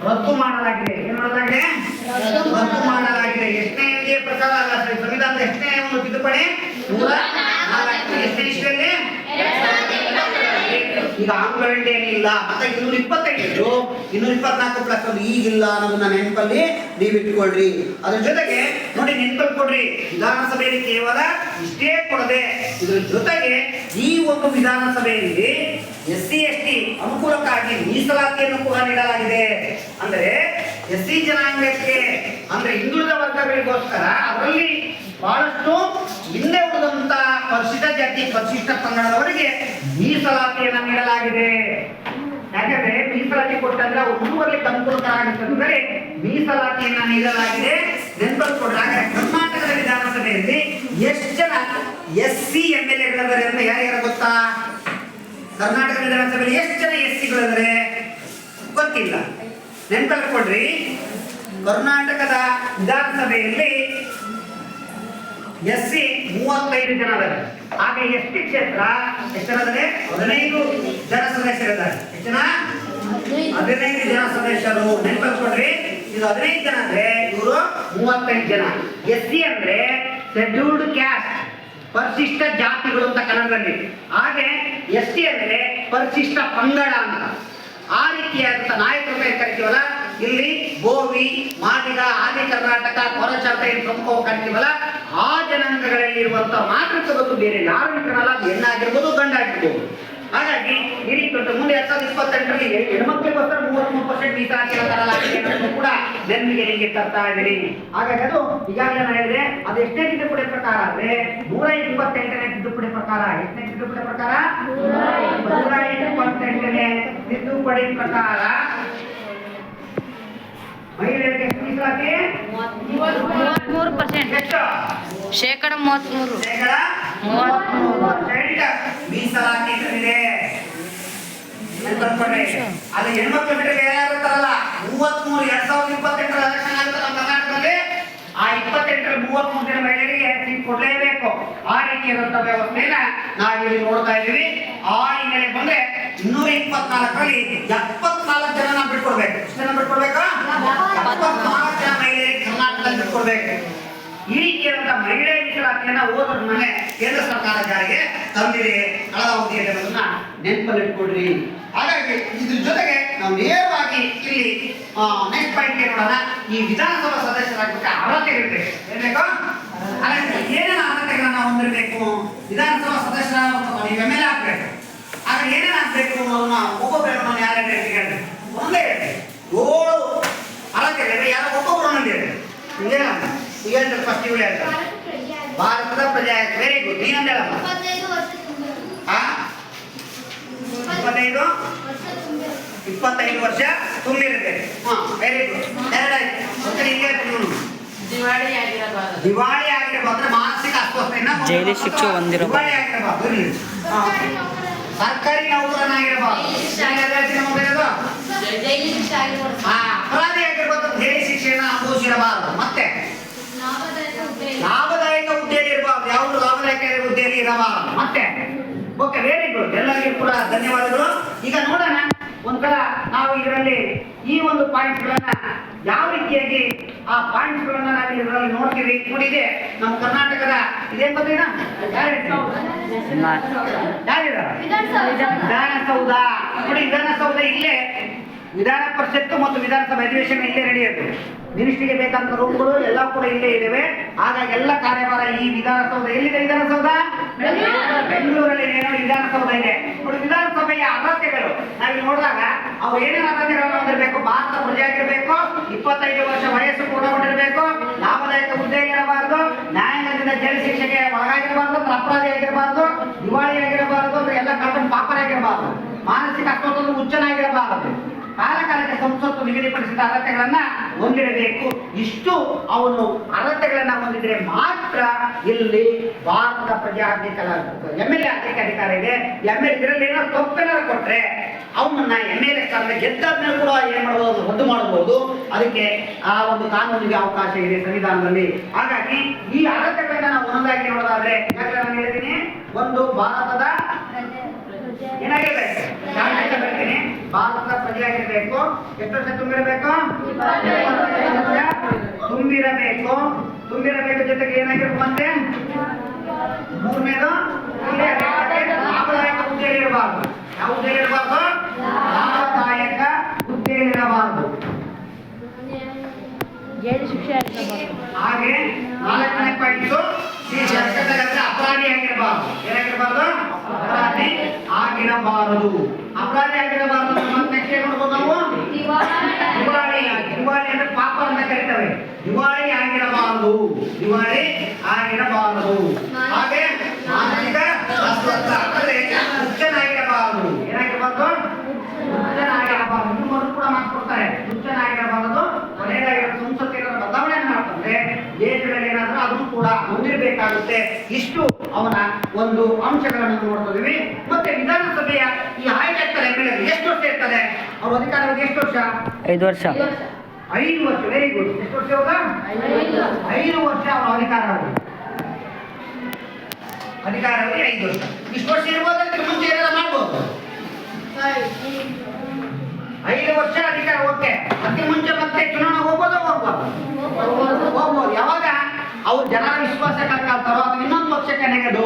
ರದ್ದು ಮಾಡಲಾಗಿದೆ. ಏನು ಮಾಡಲಾಗಿದೆ? ರದ್ದು ಮಾಡಲಾಗಿದೆ. ಎಷ್ಟನೇ ವಿಧಿಯ ಪ್ರಕಾರ ಅಲ್ಲ, ಸಂವಿಧಾನದ ಎಷ್ಟನೇ ಒಂದು ತಿದ್ದುಪಡಿ? 104. ಎಷ್ಟನೇ ಇಸ್ವಿಯಲ್ಲಿ? ಈಗ ಆಂಗ್ಲೋ ಇಂಡಿಯನ್ ಇಲ್ಲ, ಮತ್ತೆ 225 224 ಪ್ಲಸ್ ಒಂದು ಈಗಿಲ್ಲ ಅನ್ನೋದನ್ನ ನೆನಪಲ್ಲಿ ನೀವು ಇಟ್ಕೊಳ್ರಿ. ಅದ್ರ ಜೊತೆಗೆ ನೋಡಿ, ನೆನಪಲ್ಲಿ ಕೊಡ್ರಿ, ವಿಧಾನಸಭೆಯಲ್ಲಿ ಕೇವಲ ಇಷ್ಟೇ ಕೊಡದೆ ಇದ್ರ ಜೊತೆಗೆ ಈ ಒಂದು ವಿಧಾನಸಭೆಯಲ್ಲಿ SC ST ಅನುಕೂಲಕ್ಕಾಗಿ ಮೀಸಲಾತಿಯನ್ನು ಕೂಡ ನೀಡಲಾಗಿದೆ. ಅಂದ್ರೆ SC ಜನಾಂಗಕ್ಕೆ ಅಂದ್ರೆ ಹಿಂದುಳಿದ ವರ್ಗಗಳಿಗೋಸ್ಕರ ಅದರಲ್ಲಿ ಬಹಳಷ್ಟು ಹಿಂದೆ ಉಳಿದಂತ ಪರಿಶಿಷ್ಟ ಜಾತಿ ಪರಿಶಿಷ್ಟ ಪಂಗಡದವರಿಗೆ ಮೀಸಲಾತಿಯನ್ನು ನೀಡಲಾಗಿದೆ. ಯಾಕಂದ್ರೆ ಮೀಸಲಾತಿ ಕೊಟ್ಟಂದ್ರೆ ಅವ್ರು ಮುಂದುವರ್ಲಿಕ್ಕೆ ಅನುಕೂಲಕರ ಆಗುತ್ತೆ ಅಂದರೆ ಮೀಸಲಾತಿಯನ್ನ ನೀಡಲಾಗಿದೆ. ನೆನಪಲ್ಲಿ ಕೊಡ್ರಿ. ಹಾಗಾದ್ರೆ ಕರ್ನಾಟಕದ ವಿಧಾನಸಭೆಯಲ್ಲಿ ಎಷ್ಟು ಜನ SC MLAಗಳಿದ್ದಾರೆ ಅಂತ ಯಾರ್ಯಾರು ಗೊತ್ತಾ? ಕರ್ನಾಟಕ ವಿಧಾನಸಭೆಯಲ್ಲಿ ಎಷ್ಟು ಜನ SCಗಳಿದ್ದಾರೆ ಗೊತ್ತಿಲ್ಲ. ನೆನಪಲ್ಲಿ ಕೊಡ್ರಿ. ಕರ್ನಾಟಕದ ವಿಧಾನಸಭೆಯಲ್ಲಿ SC 35 ಜನ ಇದ್ದಾರೆ. ಹಾಗೆ ST ಕ್ಷೇತ್ರ ಎಷ್ಟು ಜನ ಇದ್ದಾರೆ? 15 ಜನ ಸದಸ್ಯರಿದ್ದಾರೆ. ಎಷ್ಟು ಜನ? 15 ಜನ ಸದಸ್ಯರು. ನೆನಪಲ್ಲಿ ಕೊಡ್ರಿ. ಇದು 15 ಜನ ಅಂದ್ರೆ ಇವರು 35 ಜನ. SC ಅಂದ್ರೆ ಶೆಡ್ಯೂಲ್ಡ್ ಕ್ಯಾಸ್ಟ್, ಪರಿಶಿಷ್ಟ ಜಾತಿಗಳು ಅಂತ ಕನ್ನಡದಲ್ಲಿ. ಹಾಗೆ ST ಅಂದ್ರೆ ಪರಿಶಿಷ್ಟ ಪಂಗಡ ಅಂತ. ಆ ರೀತಿಯಾದಂತ ನಾಯಕರನ್ನ ಕರಿತೀವಲ್ಲ, ಇಲ್ಲಿ ಗೋವಿ, ಮಾದಿಗ, ಆದಿ ಕರ್ನಾಟಕ, ಕೊರಚಾಟ ಪ್ರಮುಖವಾಗಿ ಕರಿತೀವಲ್ಲ, ಆ ಜನಾಂಗಗಳಲ್ಲಿ ಇರುವಂತಹ ಮಾತೃತ್ವ ಗೊತ್ತು, ಬೇರೆ ಯಾರು ಇಟ್ಕೊಳ್ಳಲ್ಲ. ಅದು ಹೆಣ್ಣಾಗಿರ್ಬೋದು, ಗಂಡಾಗಿರ್ಬೋದು. ಹಾಗಾಗಿ ಈ ರೀತಿ ಮುಂದೆ 2028ರಲ್ಲಿ ಹೆಣ್ಮಕ್ಳಿಗೋಸ್ಕರ 33% ಮೀಸಲಾತಿಯನ್ನು ತರಲಾಗಿದೆ ಅನ್ನೋದು ಕೂಡ ನೆನಪಿಗೆ ನಿಮಗೆ ತರ್ತಾ ಇದ್ದೀರಿ. ಹಾಗಾಗಿ ಅದು ಈಗಾಗಲೇ ನಾನು ಹೇಳಿದೆ, ಅದು ಎಷ್ಟೇ ತಿದ್ದುಪಡಿ ಪ್ರಕಾರ ಅಂದ್ರೆ 128ನೇ ತಿದ್ದುಪಡಿ ಪ್ರಕಾರ. ಎಷ್ಟನೇ ತಿದ್ದುಪಡಿ ಪ್ರಕಾರ? 128ನೇ ತಿದ್ದುಪಡಿ ಪ್ರಕಾರ ಮಹಿಳೆಯರಿಗೆ ಮೀಸಲಾತಿ 33%. ಎಷ್ಟು? ಶೇಕಡ 33. ಶೇಕಡ 33% ಮೀಸಲಾತಿ ಇದೆ. ಅದು ಹೆಣ್ಮಕ್ಳು ಬಿಟ್ಟರೆ ಯಾರು ಇರ್ತಾರಲ್ಲ, 33 2028 ಎಲೆಕ್ಷನ್ ಆಗುತ್ತೆ ನಮ್ಮ ಕರ್ನಾಟಕದಲ್ಲಿ. ಆ 28ರಲ್ಲಿ 33 ಜನ ಮಹಿಳೆಯರಿಗೆ ಸೀಟ್ ಕೊಡ್ಲೇಬೇಕು. ಆ ರೀತಿಯಾದಂತಹ ವ್ಯವಸ್ಥೆಯನ್ನ ನಾವಿಲ್ಲಿ ನೋಡ್ತಾ ಇದ್ದೀವಿ. ಆ ಹಿನ್ನೆಲೆ ಬಂದ್ರೆ 224ರಲ್ಲಿ 74 ಜನ ನಾವು ಬಿಟ್ಕೊಡ್ಬೇಕು. ಎಷ್ಟು ಜನ ಬಿಟ್ಕೊಡ್ಬೇಕು? 74 ಜನ ಮಹಿಳೆಯರಿಗೆ ಕರ್ನಾಟಕದಲ್ಲಿ ಬಿಟ್ಕೊಡ್ಬೇಕು. ಈ ರೀತಿಯಾದಂತಹ ಮಹಿಳೆ ಮೀಸಲಾತಿಯನ್ನ ಹೋದ್ರ ಮನೆ ಕೇಂದ್ರ ಸರ್ಕಾರ ಜಾರಿಗೆ ತಂದಿದೆ ಕಳೆದ ಅವಧಿಯಲ್ಲಿ ಅನ್ನೋದನ್ನ ನೆನಪಲ್ಲಿಟ್ಕೊಡ್ರಿ. ಹಾಗಾಗಿ ಇದ್ರ ಜೊತೆಗೆ ನಾವು ನೇರವಾಗಿ ಇಲ್ಲಿ ನೆಕ್ಸ್ಟ್ ಪಾಯಿಂಟ್ ನೋಡೋಣ. ಈ ವಿಧಾನಸಭಾ ಸದಸ್ಯರಾಗಬೇಕು ಅರ್ಹತೆ ಇರಬೇಕು. ಏನ್ಬೇಕು? ಏನೇನು ಅರ್ಹತೆಗಳನ್ನ ಹೊಂದಿರಬೇಕು? ವಿಧಾನಸಭಾ ಸದಸ್ಯರ ನೀವು MLA ಆಗ್ಬೇಕು. ಆಗ ಏನೇನು ಆಗ್ಬೇಕು ಅನ್ನೋದನ್ನ ಒಬ್ಬೊಬ್ಬರು ಯಾರು ಹೇಳ್ತೀವಿ? ಒಂದೇ 7 ಅರ್ಹತೆಗಳಿವೆ. ಯಾರೋ ಒಬ್ಬೊಬ್ಬರು ಒಂದೊಂದು ಹೇಳಿ. ಈಗ ಫಸ್ಟ್ ಇವ್ರು ಹೇಳ್ತಾರೆ ಭಾರತದ ಪ್ರಜಾ. Very good. ನೀನಂದ ಹೇಳಮ್ಮ. 25 ವರ್ಷ ತುಂಬಿರುತ್ತೆ. Very good. ಎರಡಾಯ್ತು. ಮತ್ತೆ ಹಿಂಗೆ ದಿವಾಳಿ ಆಗಿರಬಾರ್ದು, ಮಾನಸಿಕ ಅಸ್ವಸ್ಥೆಯಿಂದ ಜೈಲು ಶಿಕ್ಷೆ ಹೊಂದಿರಬಾರ್ದು, ದಿವಾಳಿ ಆಗಿರಬಾರ್ದು, ಸರ್ಕಾರಿ ನೌಕರನಾಗಿರಬಾರ್ದು, ಅಪರಾಧಿ ಆಗಿರ್ಬೋದು, ಜೈಲು ಶಿಕ್ಷೆಯನ್ನು ಅನುಭವಿಸಿರಬಾರದು, ಮತ್ತೆ ಲಾಭದಾಯಕ ಹುದ್ದೆಯಲ್ಲಿ ಇರಬಾರ್ದು. ಯಾವುದು ಲಾಭದಾಯಕ ಹುದ್ದೆಯಲ್ಲಿ ಇರಬಾರದು. ಮತ್ತೆ ಓಕೆ, ವೆರಿ ಗುಡ್. ಎಲ್ಲರಿಗೂ ಕೂಡ ಧನ್ಯವಾದಗಳು. ಈಗ ನೋಡೋಣ ಒಂದ್ಸಲ ನಾವು ಇದರಲ್ಲಿ ಈ ಒಂದು ಪಾಯಿಂಟ್ಗಳನ್ನ ಯಾವ ರೀತಿಯಾಗಿ ಆ ಪಾಯಿಂಟ್ಸ್ಗಳನ್ನ ನಾವು ಇದರಲ್ಲಿ ನೋಡ್ತೀವಿ. ನೋಡಿದೆ ನಮ್ಮ ಕರ್ನಾಟಕದ ಇದೇನ್ ಗೊತ್ತಿಲ್ಲ ವಿಧಾನಸೌಧ. ನೋಡಿ, ವಿಧಾನಸೌಧ ಇಲ್ಲೇ ವಿಧಾನ ಪರಿಷತ್ತು ಮತ್ತು ವಿಧಾನಸಭಾ ಅಧಿವೇಶನ ಇಲ್ಲೇ ನಡೆಯುತ್ತೆ. ಮಿನಿಸ್ಟ್ರಿಗೆ ಬೇಕಂತ ರೂಮ್ಗಳು ಎಲ್ಲ ಕೂಡ ಇಲ್ಲೇ ಇದಾವೆ. ಹಾಗಾಗಿ ಎಲ್ಲ ಕಾರ್ಯಭಾರ ಈ ವಿಧಾನಸೌಧ. ಎಲ್ಲಿದೆ ವಿಧಾನಸೌಧ? ಬೆಂಗಳೂರಲ್ಲಿ ವಿಧಾನಸೌಧ ಇದೆ. ನೋಡಿ, ವಿಧಾನಸಭೆಯ ಅರ್ಹತೆಗಳು ನಾವಿಲ್ಲಿ ನೋಡಿದಾಗ ಅವು ಏನೇನು ಅರ್ಹತೆಗಳನ್ನು ಹೊಂದಿರಬೇಕು? ಭಾರತ ಪ್ರಜೆ ಆಗಿರಬೇಕು, 25 ವರ್ಷ ವಯಸ್ಸು ಪೂರ್ಣಗೊಂಡಿರಬೇಕು, ಲಾಭದಾಯಕ ಹುದ್ದೆಯಲ್ಲಿರಬಾರದು, ನ್ಯಾಯಾಂಗದಿಂದ ಜೈಲು ಶಿಕ್ಷೆಗೆ ಒಳಗಾಗಿರಬಾರದು, ಅಪರಾಧಿ ಆಗಿರಬಾರದು, ದಿವಾಳಿ ಆಗಿರಬಾರದು, ಅಂದ್ರೆ ಎಲ್ಲ ಕಳ್ಕೊಂಡು ಪಾಪರಾಗಿರಬಾರದು, ಮಾನಸಿಕ ಅಸ್ವಸ್ಥತೆ ಹುಚ್ಚನಾಗಿರಬಾರದು, ಕಾಲಕಾಲಕ್ಕೆ ಸಂಸತ್ತು ನಿಗದಿಪಡಿಸಿದ ಅರ್ಹತೆಗಳನ್ನ ಹೊಂದಿರಬೇಕು. ಇಷ್ಟು ಅವನು ಅರ್ಹತೆಗಳನ್ನ ಹೊಂದಿದ್ರೆ ಮಾತ್ರ ಇಲ್ಲಿ ಭಾರತ ಪ್ರಜಾಧಿಕಾರ MLA ಆಗಲಿಕ್ಕೆ ಅಧಿಕಾರ ಇದೆ. MLA ಇದರಲ್ಲಿ ಏನೋ ತಪ್ಪೇನಾದ್ರು ಕೊಟ್ರೆ ಅವನನ್ನ MLA ಸ್ಥಾನ ಗೆದ್ದಾದ್ಮೇಲೆ ಕೂಡ ಏನ್ ಮಾಡಬಹುದು, ರದ್ದು ಮಾಡಬಹುದು. ಅದಕ್ಕೆ ಆ ಒಂದು ಕಾನೂನಿಗೆ ಅವಕಾಶ ಇದೆ ಸಂವಿಧಾನದಲ್ಲಿ. ಹಾಗಾಗಿ ಈ ಅರ್ಹತೆಗಳನ್ನ ನಾವು ಒಂದೊಂದಾಗಿ ನೋಡೋದಾದ್ರೆ ಯಾಕಂದ್ರೆ ನಾನು ಹೇಳಿದ್ದೀನಿ, ಒಂದು ಭಾರತದ ಏನಾಗಿರ್ಬೇಕು, ನಾಗರಿಕ ಬರ್ತೀನಿ, ಭಾರತದ ಪ್ರಜೆಯಾಗಿರ್ಬೇಕು. ಎಷ್ಟು ವರ್ಷ ತುಂಬಿರಬೇಕು? 20 ವರ್ಷ ತುಂಬಿರಬೇಕು. ಜೊತೆಗೆ ಏನಾಗಿರ್ಬೇಕು, ಮತ್ತೆ ಮೂರನೇದು ಲಾಭದಾಯಕ ಹುದ್ದೆಯಲ್ಲಿರಬಾರ್ದು. ಯಾವ ಹುದ್ದೆಯಲ್ಲಿರಬಾರ್ದು? ಲಾಭದಾಯಕ ಹುದ್ದೆಯಲ್ಲಿರಬಾರ್ದು. ಹಾಗೆ 4ನೇ ಪಾಯಿಂಟ್ ಅಪರಾಧಿ ಆಗಿರಬಾರ್ದು. ಏನಾಗಿರಬಾರ್ದು? ಅಪರಾಧಿ ಆಗಿರಬಾರದು. ಅಪರಾಧಿ ಆಗಿರಬಾರದು. ಮತ್ತೆ ಏನ್ ನೋಡ್ಬೋದು ನಾವು? ದಿವಾಳಿ ಅಂದ್ರೆ ಪಾಪ ಅಂತ ಕರೀತೇವೆ. ದಿವಾಳಿ ಆಗಿರಬಾರದು. ಹಾಗೆ ಮಾನಸಿಕ ಅಸ್ವಸ್ಥ ಅಂದ್ರೆ ಹುಚ್ಚನಾಗಿರಬಾರದು. ಏನಾಗಿರಬಾರ್ದು? ಹುಚ್ಚನಾಗಿರಬಾರದು. ಇನ್ನೊಂದು ಕೂಡ ಮಾಡ್ಕೊಡ್ತಾರೆ, ಹುಚ್ಚನಾಗಿರಬಾರದು. ಕೊನೆಯದಾಗಿರೋ ಸಂಸತ್ತಿನ ಬದಲಾವಣೆ ಮಾಡ್ತಂದ್ರೆ ದೇಶಗಳಲ್ಲಿ ಏನಾದ್ರೂ ಅದನ್ನು ಕೂಡ ಹೊಂದಿರಬೇಕಾಗುತ್ತೆ. ಇಷ್ಟು ಅವನ ಒಂದು ಅಂಶಗಳನ್ನು ನೋಡ್ತಿದ್ದೀವಿ. ಮತ್ತೆ ವಿಧಾನಸಭೆಯ ಈ ಆಯ್ಕೆ ಆಗ್ತಾರೆ MLA ಎಷ್ಟು ವರ್ಷ ಇರ್ತದೆ? ಅವ್ರ ಅಧಿಕಾರಾವಧಿ ಎಷ್ಟು ವರ್ಷ? 5 ವರ್ಷ. 5 ವರ್ಷ. Very good. ಎಷ್ಟು ವರ್ಷ ಇವಾಗ? 5 ವರ್ಷ ಅವರ ಅಧಿಕಾರಾವಧಿ 5 ವರ್ಷ. ಇಷ್ಟು ವರ್ಷ ಇರ್ಬೋದು, ಅದಕ್ಕೆ ಮುಂಚೆ ಏನಾರ ಮಾಡ್ಬೋದು. 5 ವರ್ಷ ಅಧಿಕಾರ ಓಕೆ. ಅದಕ್ಕೆ ಮುಂಚೆ ಮತ್ತೆ ಚುನಾವಣೆ ಹೋಗ್ಬೋದು. ಯಾವಾಗ ಅವ್ರು ಜನರ ವಿಶ್ವಾಸ ಕಳ್ಕೊಳ್ತಾರೋ ಅದು ಇನ್ನೊಂದು ಪಕ್ಷಕ್ಕೆ ನೆಗೆದು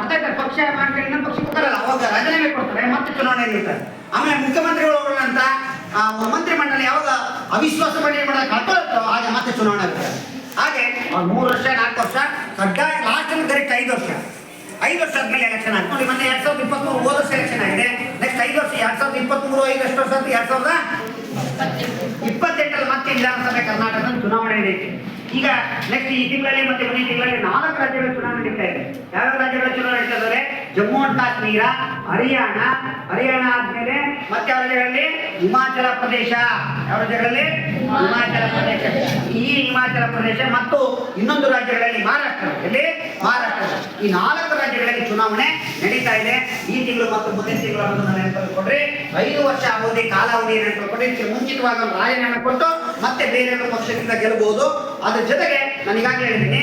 ಅಂತ ಪಕ್ಷ ಮಾಡ್ಕೊಂಡು ಇನ್ನೊಂದು ಪಕ್ಷಕ್ಕೆ ಹೋಗ್ತಾರಲ್ಲ, ಅವಾಗ ರಾಜೀನಾಮೆ ಕೊಡ್ತಾರೆ, ಮತ್ತೆ ಚುನಾವಣೆ ಇರ್ತಾರೆ. ಆಮೇಲೆ ಮುಖ್ಯಮಂತ್ರಿಗಳು ಅಂತ ಮಂತ್ರಿಮಂಡಲ ಯಾವಾಗ ಅವಿಶ್ವಾಸ ಮಾಡೋದು ಕಳ್ಕೊಳ್ಳುತ್ತೋ ಆಗ ಮತ್ತೆ ಚುನಾವಣೆ ಇರ್ತಾರೆ. ಹಾಗೆ 3 ವರ್ಷ 4 ವರ್ಷ ಕಡ್ಡಾಯ, ಲಾಸ್ಟ್ ಕರೆಕ್ಟ್ 5 ವರ್ಷ. 5 ವರ್ಷ ಆದ್ಮೇಲೆ ಎಲೆಕ್ಷನ್ ಆಯ್ತು ನೋಡಿ. ಮತ್ತೆ 2023 ಹೋದ ವರ್ಷ ಎಲೆಕ್ಷನ್ ಆಗಿದೆ. ನೆಕ್ಸ್ಟ್ 5 ವರ್ಷ 2023 5 ಎಷ್ಟು ವರ್ಷ? 2028 ಮತ್ತೆ ವಿಧಾನಸಭೆ ಕರ್ನಾಟಕದ ಚುನಾವಣೆ ನಡೆಯುತ್ತೆ. ಈಗ ನೆಕ್ಸ್ಟ್ ಈ ತಿಂಗಳಲ್ಲಿ ಮತ್ತೆ ಮುಂದಿನ ತಿಂಗಳಲ್ಲಿ 4 ರಾಜ್ಯಗಳ ಚುನಾವಣೆ ನಡೀತಾ ಇದೆ. ಯಾವ್ಯಾವ ರಾಜ್ಯಗಳ ಚುನಾವಣೆ ನಡೀತಾ ಇದ್ದಾರೆ? ಜಮ್ಮು ಅಂಡ್ ಕಾಶ್ಮೀರ, ಹರಿಯಾಣ ಆದ್ಮೇಲೆ ಮತ್ತೆ ಯಾವ ರಾಜ್ಯಗಳಲ್ಲಿ? ಹಿಮಾಚಲ ಪ್ರದೇಶ. ಯಾವ ರಾಜ್ಯಗಳಲ್ಲಿ? ಹಿಮಾಚಲ ಪ್ರದೇಶ. ಈ ಹಿಮಾಚಲ ಪ್ರದೇಶ ಮತ್ತು ಇನ್ನೊಂದು ರಾಜ್ಯಗಳಲ್ಲಿ ಮಹಾರಾಷ್ಟ್ರ. ಈ 4 ರಾಜ್ಯಗಳಲ್ಲಿ ಚುನಾವಣೆ ನಡೀತಾ ಇದೆ. ಈ ತಿಂಗಳು ಮತ್ತು ಮುಂದಿನ ತಿಂಗಳು ನೆನಪಿಟ್ಕೊಂಡ್ರೆ 5 ವರ್ಷ ಅವಧಿ ಕಾಲಾವಧಿ ನೆನಪಿಟ್ಕೊಂಡ್ರೆ ಮುಂಚಿತವಾಗಿ ರಾಜೀನಾಮೆ ಕೊಟ್ಟು ಮತ್ತೆ ಬೇರೆ ಪಕ್ಷದಿಂದ ಗೆಲ್ಲಬಹುದು. ಅದ್ರ ಜೊತೆಗೆ ನಾನು ಈಗಾಗಲೇ ಹೇಳಿದ್ದೀನಿ,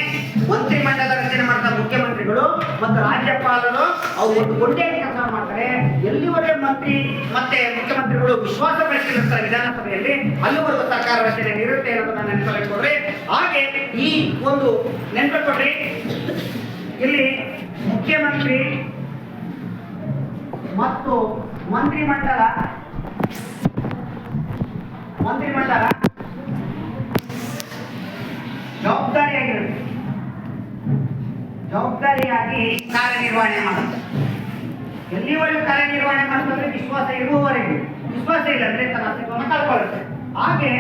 ಮಂತ್ರಿಮಂಡಲ ರಚನೆ ಮಾಡಿದ ಮುಖ್ಯಮಂತ್ರಿಗಳು ಮತ್ತು ರಾಜ್ಯಪಾಲರು ಅವರು ಒಂದು ಒಂದೇ ಕೆಲಸ ಮಾಡ್ತಾರೆ. ಎಲ್ಲಿವರೆಗೆ ಮಂತ್ರಿ ಮತ್ತೆ ಮುಖ್ಯಮಂತ್ರಿಗಳು ವಿಶ್ವಾಸ ಪಡಿಸಿರ್ತಾರೆ ವಿಧಾನಸಭೆಯಲ್ಲಿ, ಅಲ್ಲಿವರೆಗೂ ಸರ್ಕಾರ ರಚನೆ ಇರುತ್ತೆ ಅನ್ನೋದನ್ನ ನೆನಪಿಟ್ಕೊಂಡ್ರೆ. ಹಾಗೆ ಈ ಒಂದು ನೆನಪಿಟ್ಕೊಂಡ್ರಿ, ಇಲ್ಲಿ ಮುಖ್ಯಮಂತ್ರಿ ಮತ್ತು ಮಂತ್ರಿಮಂಡಲ ಜವಾಬ್ದಾರಿಯಾಗಿ ಕಾರ್ಯನಿರ್ವಹಣೆ ಮಾಡುತ್ತೆ. ಎಲ್ಲಿವರೆಗೂ ಕಾರ್ಯನಿರ್ವಹಣೆ ಮಾಡ್ತಂದ್ರೆ ವಿಶ್ವಾಸ ಇರುವವರೆಗೂ. ವಿಶ್ವಾಸ ಇಲ್ಲ ಅಂದ್ರೆ ತನ್ನ ಅಸ್ತಿತ್ವವನ್ನು ಕಳ್ಕೊಳ್ಳುತ್ತೆ. ಹಾಗೆ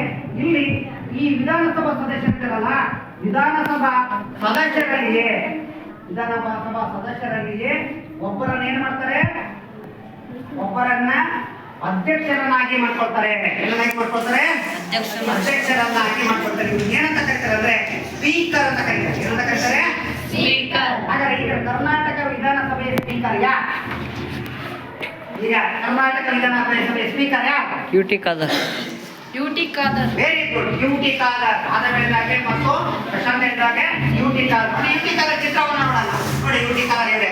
ಇಲ್ಲಿ ಈ ವಿಧಾನಸಭಾ ಸದಸ್ಯರಿದ್ದಾರಲ್ಲ, ವಿಧಾನಸಭಾ ಸದಸ್ಯರಲ್ಲಿಯೇ ಒಬ್ಬರನ್ನ ಏನ್ ಮಾಡ್ತಾರೆ? ಒಬ್ಬರನ್ನ ಅಧ್ಯಕ್ಷರನ್ನಾಗಿ ಮಾಡ್ಕೊಳ್ತಾರೆ. ಏನನ್ನಾಗಿ ಮಾಡ್ಕೊಳ್ತಾರೆ? ಅಧ್ಯಕ್ಷರನ್ನಾಗಿ ಮಾಡ್ಕೊಳ್ತಾರೆ. ಇವ್ರು ಏನಂತ ಕರೀತಾರೆ ಅಂದ್ರೆ ಸ್ಪೀಕರ್ ಅಂತ ಕರೀತಾರೆ. ಏನಂತ ಕರೀತಾರೆ? ಸ್ಪೀಕರ್. ಹಾಗಾದ್ರೆ ಈಗ ಕರ್ನಾಟಕ ವಿಧಾನಸಭೆಯ ಸ್ಪೀಕರ್ ಯಾರು? ಈಗ ಕರ್ನಾಟಕ ವಿಧಾನಸಭೆಯ ಸ್ಪೀಕರ್ ಯಾರು? UT Khader. Very good. UT Khader. ಆದಮೇಲೆ ಮತ್ತು ಪ್ರಶಾಂತ್ ಹೇಳಿದಾಗೆ UT ಖಾದರ್. UT ಖಾದರ್ ಚಿತ್ರವನ್ನು ನೋಡೋಣ. ನೋಡಿ UT ಖಾದರ್ ಇದೆ.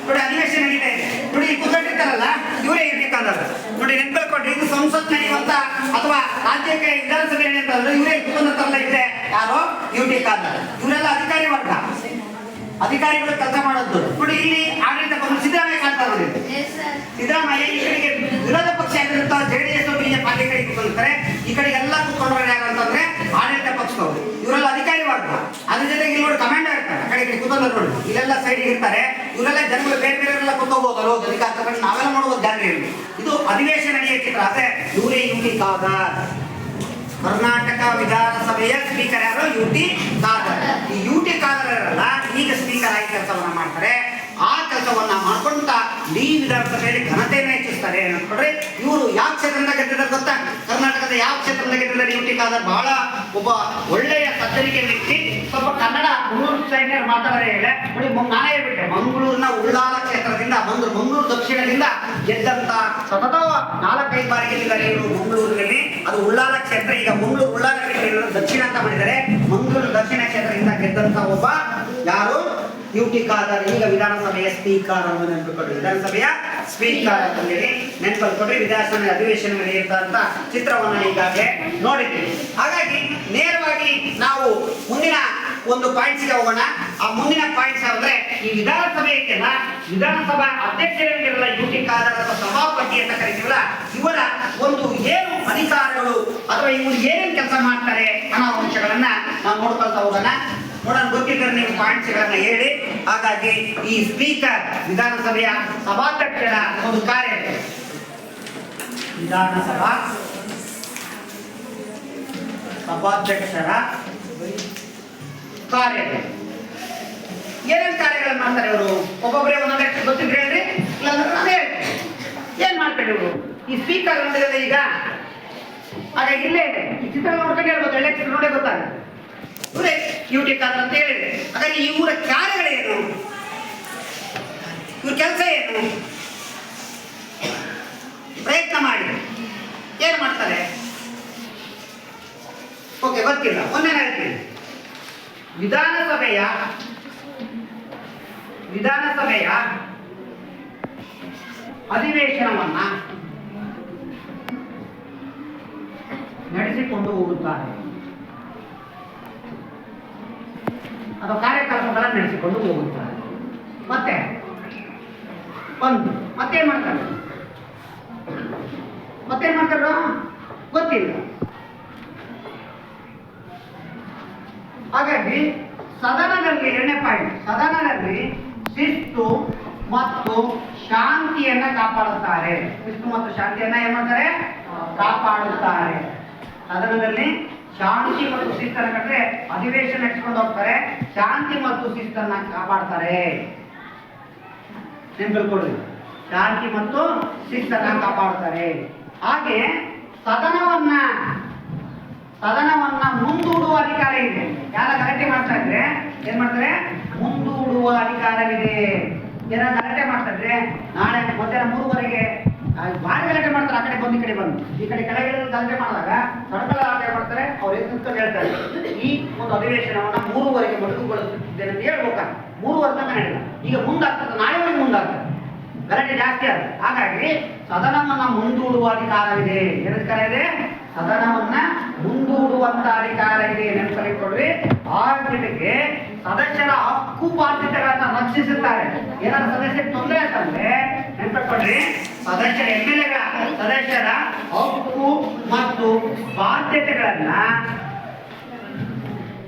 ನೋಡಿ ಅಧಿವೇಶನ ನಡೀತಾ ಇದೆ. ನೋಡಿ ಕೂತ್ಕೊಂಡಿರ್ತಾರಲ್ಲ ಇವರೇ UT ಖಾದರ್. ನೋಡಿ ನೆನ್ಕೊಳ್ಕೊಡ್ರಿ, ಇದು ಸಂಸತ್ ನಡೆಯುವಂತ ಅಥವಾ ರಾಜ್ಯಕ್ಕೆ ವಿಧಾನಸಭೆ ನಡೆಯುವಂತಂದ್ರೆ ಇವರೇ ಕೂತ್ಕೊಂಡಂತಾರಲ್ಲ ಇದೆ. ಯಾರು? UT ಖಾದರ್. ಇವರೆಲ್ಲ ಅಧಿಕಾರಿ ವರ್ಗ, ಅಧಿಕಾರಿಗಳು ಕೆಲಸ ಮಾಡೋದು. ನೋಡಿ ಇಲ್ಲಿ ಆಡಳಿತ ಪಕ್ಷ ಸಿದ್ದರಾಮಯ್ಯ ಕಾಣ್ತಾರೆ. ನೋಡಿ ಸಿದ್ದರಾಮಯ್ಯ ಈ ಕಡೆಗೆ ವಿರೋಧ ಪಕ್ಷ ಆಗಿರುತ್ತ JDS BJP ಪಾರ್ಟಿ ಕಡೆ ಕೂತ್ಕೊಳ್ತಾರೆ. ಈ ಕಡೆ ಎಲ್ಲ ಕೂತ್ಕೊಂಡ್ರೆ ಯಾರು ಅಂತಂದ್ರೆ ಆಡಳಿತ ಪಕ್ಷದವರು. ಇವರೆಲ್ಲ ಅಧಿಕಾರಿ ವರ್ಗ. ಅದ್ರ ಜೊತೆಗೆ ಇಲ್ಲಿ ನೋಡಿ ಕಮಾಂಡರ್ ಇರ್ತಾರೆ. ಆ ಕಡೆ ಕೂತ್ಕೊಂಡು ನೋಡಿ ಇಲ್ಲೆಲ್ಲ ಸೈಡ್ ಇರ್ತಾರೆ. ಇವರೆಲ್ಲ ಜನಗಳು ಬೇರೆ ಕೂತ್ಕೋಬಹುದು. ಅಧಿಕಾರ ತಗೊಂಡು ನಾವೆಲ್ಲ ನೋಡಬಹುದು ಜನರು. ಇದು ಅಧಿವೇಶನ ನಡೆಯುವ ಚಿತ್ರ. ಅದೇ ಇವರೇ UT ಖಾದರ್. ಕರ್ನಾಟಕ ವಿಧಾನಸಭೆಯ ಸ್ಪೀಕರ್ ಯಾರು? UT ಖಾದರ್. ಈ UT ಖಾದರ್ ಇರಲ್ಲ, ಈಗ ಸ್ಪೀಕರ್ ಆಗಿ ಕೆಲಸವನ್ನ ಮಾಡ್ತಾರೆ. ಆ ಕೆಲಸವನ್ನ ಮಾಡ್ಕೊಂತ ಈ ವಿಧಾನಸಭೆಯಲ್ಲಿ ಘನತೆಯನ್ನು ಹೆಚ್ಚಿಸ್ತಾ ಮಾಡ್ತಾರೆ ನೋಡ್ರಿ. ಇವರು ಯಾವ ಕ್ಷೇತ್ರದಿಂದ ಗೆದ್ದಿದ್ದಾರೆ ಗೊತ್ತಾ? ಕರ್ನಾಟಕದ ಯಾವ ಕ್ಷೇತ್ರದಿಂದ ಗೆದ್ದಿದ್ದಾರೆ? ಯುಟಿ ಖಾದರ್ ಬಹಳ ಒಬ್ಬ ಒಳ್ಳೆಯ ಸಜ್ಜನಿಕೆ ವ್ಯಕ್ತಿ. ಸ್ವಲ್ಪ ಕನ್ನಡ ಮಂಗಳೂರು ಸೈಡ್ ಮಾತಾಡೋದೇ ಹೇಳಿ ನೋಡಿ. ನಾನೇ ಹೇಳ್ಬಿಟ್ಟೆ, ಮಂಗಳೂರಿನ ಉಳ್ಳಾಲ ಕ್ಷೇತ್ರದಿಂದ ಮಂಗಳೂರು ದಕ್ಷಿಣದಿಂದ ಗೆದ್ದಂತ ಸತತ 4-5 ಬಾರಿ ಗೆದ್ದಿದ್ದಾರೆ ಇವರು ಮಂಗಳೂರಿನಲ್ಲಿ. ಅದು ಉಳ್ಳಾಲ ಕ್ಷೇತ್ರ. ಈಗ ಮಂಗಳೂರು ಉಳ್ಳಾಲ ಕ್ಷೇತ್ರ ದಕ್ಷಿಣ ಅಂತ ಮಾಡಿದ್ದಾರೆ. ಮಂಗಳೂರು ದಕ್ಷಿಣ ಕ್ಷೇತ್ರದಿಂದ ಗೆದ್ದಂತ ಒಬ್ಬ ಯಾರು? ಯುಟಿ ಖಾದರ್. ಈಗ ವಿಧಾನಸಭೆಯ ಸ್ಪೀಕರ್ ಅನ್ನು ನೆನಪಿಕೊಡ್ರಿ. ವಿಧಾನಸಭೆಯ ಸ್ಪೀಕರ್ ಅಂತ ಹೇಳಿ ನೆನಪಿಕೊಡ್ರಿ. ವಿಧಾನಸಭೆ ಅಧಿವೇಶನ ನಡೆಯುತ್ತಂತ ಚಿತ್ರವನ್ನು ಈಗಾಗಲೇ ನೋಡಿದ್ದೀವಿ. ಹಾಗಾಗಿ ನೇರವಾಗಿ ನಾವು ಮುಂದಿನ ಒಂದು ಪಾಯಿಂಟ್ಸ್ಗೆ ಹೋಗೋಣ. ಆ ಮುಂದಿನ ಪಾಯಿಂಟ್ಸ್ ಅಂದ್ರೆ ಈ ವಿಧಾನಸಭೆ ಇದೆಯಲ್ಲ, ವಿಧಾನಸಭಾ ಅಧ್ಯಕ್ಷರಿಗೆಲ್ಲ ಯುಟಿ ಖಾದರ್ ಅಥವಾ ಸಭಾಪತಿ ಅಂತ ಕರಿತೀವಲ್ಲ, ಇವರ ಒಂದು ಏನು ಅಧಿಕಾರಗಳು ಅಥವಾ ಇವರು ಏನೇನು ಕೆಲಸ ಮಾಡ್ತಾರೆ ಅನ್ನೋ ಅಂಶಗಳನ್ನ ನಾವು ನೋಡ್ಕೊಳ್ತಾ ಹೋಗೋಣ. ನೋಡೋಣ, ಗೊತ್ತಿದ್ದರೆ ನೀವು ಪಾಯಿಂಟ್ಸ್ಗಳನ್ನ ಹೇಳಿ. ಹಾಗಾಗಿ ಈ ಸ್ಪೀಕರ್ ವಿಧಾನಸಭೆಯ ಸಭಾಧ್ಯಕ್ಷರ ಒಂದು ಕಾರ್ಯ, ವಿಧಾನಸಭಾ ಸಭಾಧ್ಯಕ್ಷರ ಕಾರ್ಯಗಳು ಏನೇನು ಕಾರ್ಯಗಳನ್ನು ಮಾಡ್ತಾರೆ ಇವರು? ಒಬ್ಬೊಬ್ಬರೇ ಒಂದೊಂದು ಗೊತ್ತಿದ್ರೆ ಹೇಳ್ರಿ, ಇಲ್ಲಾಂದ್ರೆ ನಾನೇ ಹೇಳ್ತೀನಿ. ಏನ್ ಮಾಡ್ತಾರೆ ಇವರು? ಈ ಸ್ಪೀಕರ್ ನೋಡಿದ್ರೆ ಈಗ ಹಾಗಾಗಿ ಇಲ್ಲೇ ಇದೆ, ಈ ಚಿತ್ರ ನೋಡ್ಕೊಂಡು ಹೇಳ್ಬೋದು, ಎಲೆಕ್ಷನ್ ನೋಡೇ ಗೊತ್ತಾಗುತ್ತೆ. ಇವರೇ ಯುಟಿ ಖಾದರ್ ಅಂತ ಹೇಳಿದೆ. ಹಾಗಾಗಿ ಇವರ ಕಾರ್ಯಗಳೇನು? ಇವ್ರ ಕೆಲಸ ಏನು? ಪ್ರಯತ್ನ ಮಾಡಿ ಏನು ಮಾಡ್ತಾರೆ? ಓಕೆ, ಗೊತ್ತಿಲ್ಲ. ಒಂದೇ ಹೇಳ್ತೀನಿ, ವಿಧಾನಸಭೆಯ ಅಧಿವೇಶನವನ್ನ ನಡೆಸಿಕೊಂಡು ಹೋಗುತ್ತಾರೆ ಅಥವಾ ಕಾರ್ಯಕ್ರಮಗಳನ್ನು ನಡೆಸಿಕೊಂಡು ಹೋಗುತ್ತಾರೆ. ಮತ್ತೇನ್ ಮಾಡ್ತಾರೆ? ಗೊತ್ತಿಲ್ಲ. ಹಾಗಾಗಿ ಸದನದಲ್ಲಿ ಎರಡನೇ ಪಾಯಿಂಟ್, ಸದನದಲ್ಲಿ ಶಿಸ್ತು ಮತ್ತು ಶಾಂತಿಯನ್ನ ಕಾಪಾಡುತ್ತಾರೆ. ಶಿಸ್ತು ಮತ್ತು ಶಾಂತಿಯನ್ನ ಏನ್ ಮಾಡ್ತಾರೆ? ಕಾಪಾಡುತ್ತಾರೆ. ಸದನದಲ್ಲಿ ಶಾಂತಿ ಮತ್ತು ಶಿಸ್ತನ್ನು ಕಟ್ಟರೆ ಅಧಿವೇಶನ ನಡೆಸಿಕೊಂಡು ಹೋಗ್ತಾರೆ. ಶಾಂತಿ ಮತ್ತು ಶಿಸ್ತನ್ನ ಕಾಪಾಡ್ತಾರೆ. ನೆನಪಿಟ್ಕೊಳ್ಳಿ, ಶಾಂತಿ ಮತ್ತು ಶಿಸ್ತನ್ನ ಕಾಪಾಡ್ತಾರೆ. ಹಾಗೆ ಸದನವನ್ನ ಮುಂದೂಡುವ ಅಧಿಕಾರ ಇದೆ. ಯಾರ ಗಲಾಟೆ ಮಾಡ್ತಾ ಇದ್ರೆ ಏನ್ ಮಾಡ್ತಾರೆ? ಮುಂದೂಡುವ ಅಧಿಕಾರವಿದೆ. ಏನಾದ್ರು ಗಲಾಟೆ ಮಾಡ್ತಾ ಇದ್ರೆ ನಾಳೆ ಮಧ್ಯಾಹ್ನ 3:00 ಭಾರಿ ಗಲಾಟೆ ಮಾಡ್ತಾರೆ. ಆ ಕಡೆ ಬಂದು ಈ ಕಡೆ ಬಂದು ಈ ಕಡೆ ಕೆಳಗೆ ಗಲಾಟೆ ಮಾಡಿದಾಗ ಸಡಗರ ಗಲಾಟೆ ಮಾಡ್ತಾರೆ. ಅವ್ರು ಏನು ನಿಂತ್ಕೊಂಡು ಹೇಳ್ತಾರೆ, ಈ ಒಂದು ಅಧಿವೇಶನವನ್ನ 3:00 ಮೊದಲುಗೊಳಿಸುತ್ತಿದ್ದೇನೆ ಅಂತ ಹೇಳ್ಬೇಕಾದ್ರೆ 3:00 ತನಕ ನಡೆಯಲ್ಲ. ಈಗ ಮುಂದಾಗ್ತದೆ, ನಾಳೆವರೆಗೆ ಮುಂದಾಗ್ತದೆ, ಗಲಾಟೆ ಜಾಸ್ತಿ ಆಗುತ್ತೆ. ಹಾಗಾಗಿ ಸದನವನ್ನ ಮುಂದೂಡುವ ಅಧಿಕಾರವಿದೆ. ಏನು ಅಧಿಕಾರ ಇದೆ? ಸದನವನ್ನ ಮುಂದೂಡುವಂತ ಅಧಿಕಾರ ಇದೆ. ನೆನಪಿಟ್ಟುಕೊಳ್ಳಿ. ಆ ಜೊತೆಗೆ ಸದಸ್ಯರ ಹಕ್ಕು ಬಾಧ್ಯತೆಗಳನ್ನ ರಕ್ಷಿಸುತ್ತಾರೆ. ಏನಾದ್ರು ಸದಸ್ಯರಿಗೆ ತೊಂದರೆ ಅಂತಂದ್ರೆ ನೆನಪಿಟ್ಕೊಳ್ಳಿ, ಸದಸ್ಯರ ಹಕ್ಕು ಮತ್ತು ಬಾಧ್ಯತೆಗಳನ್ನ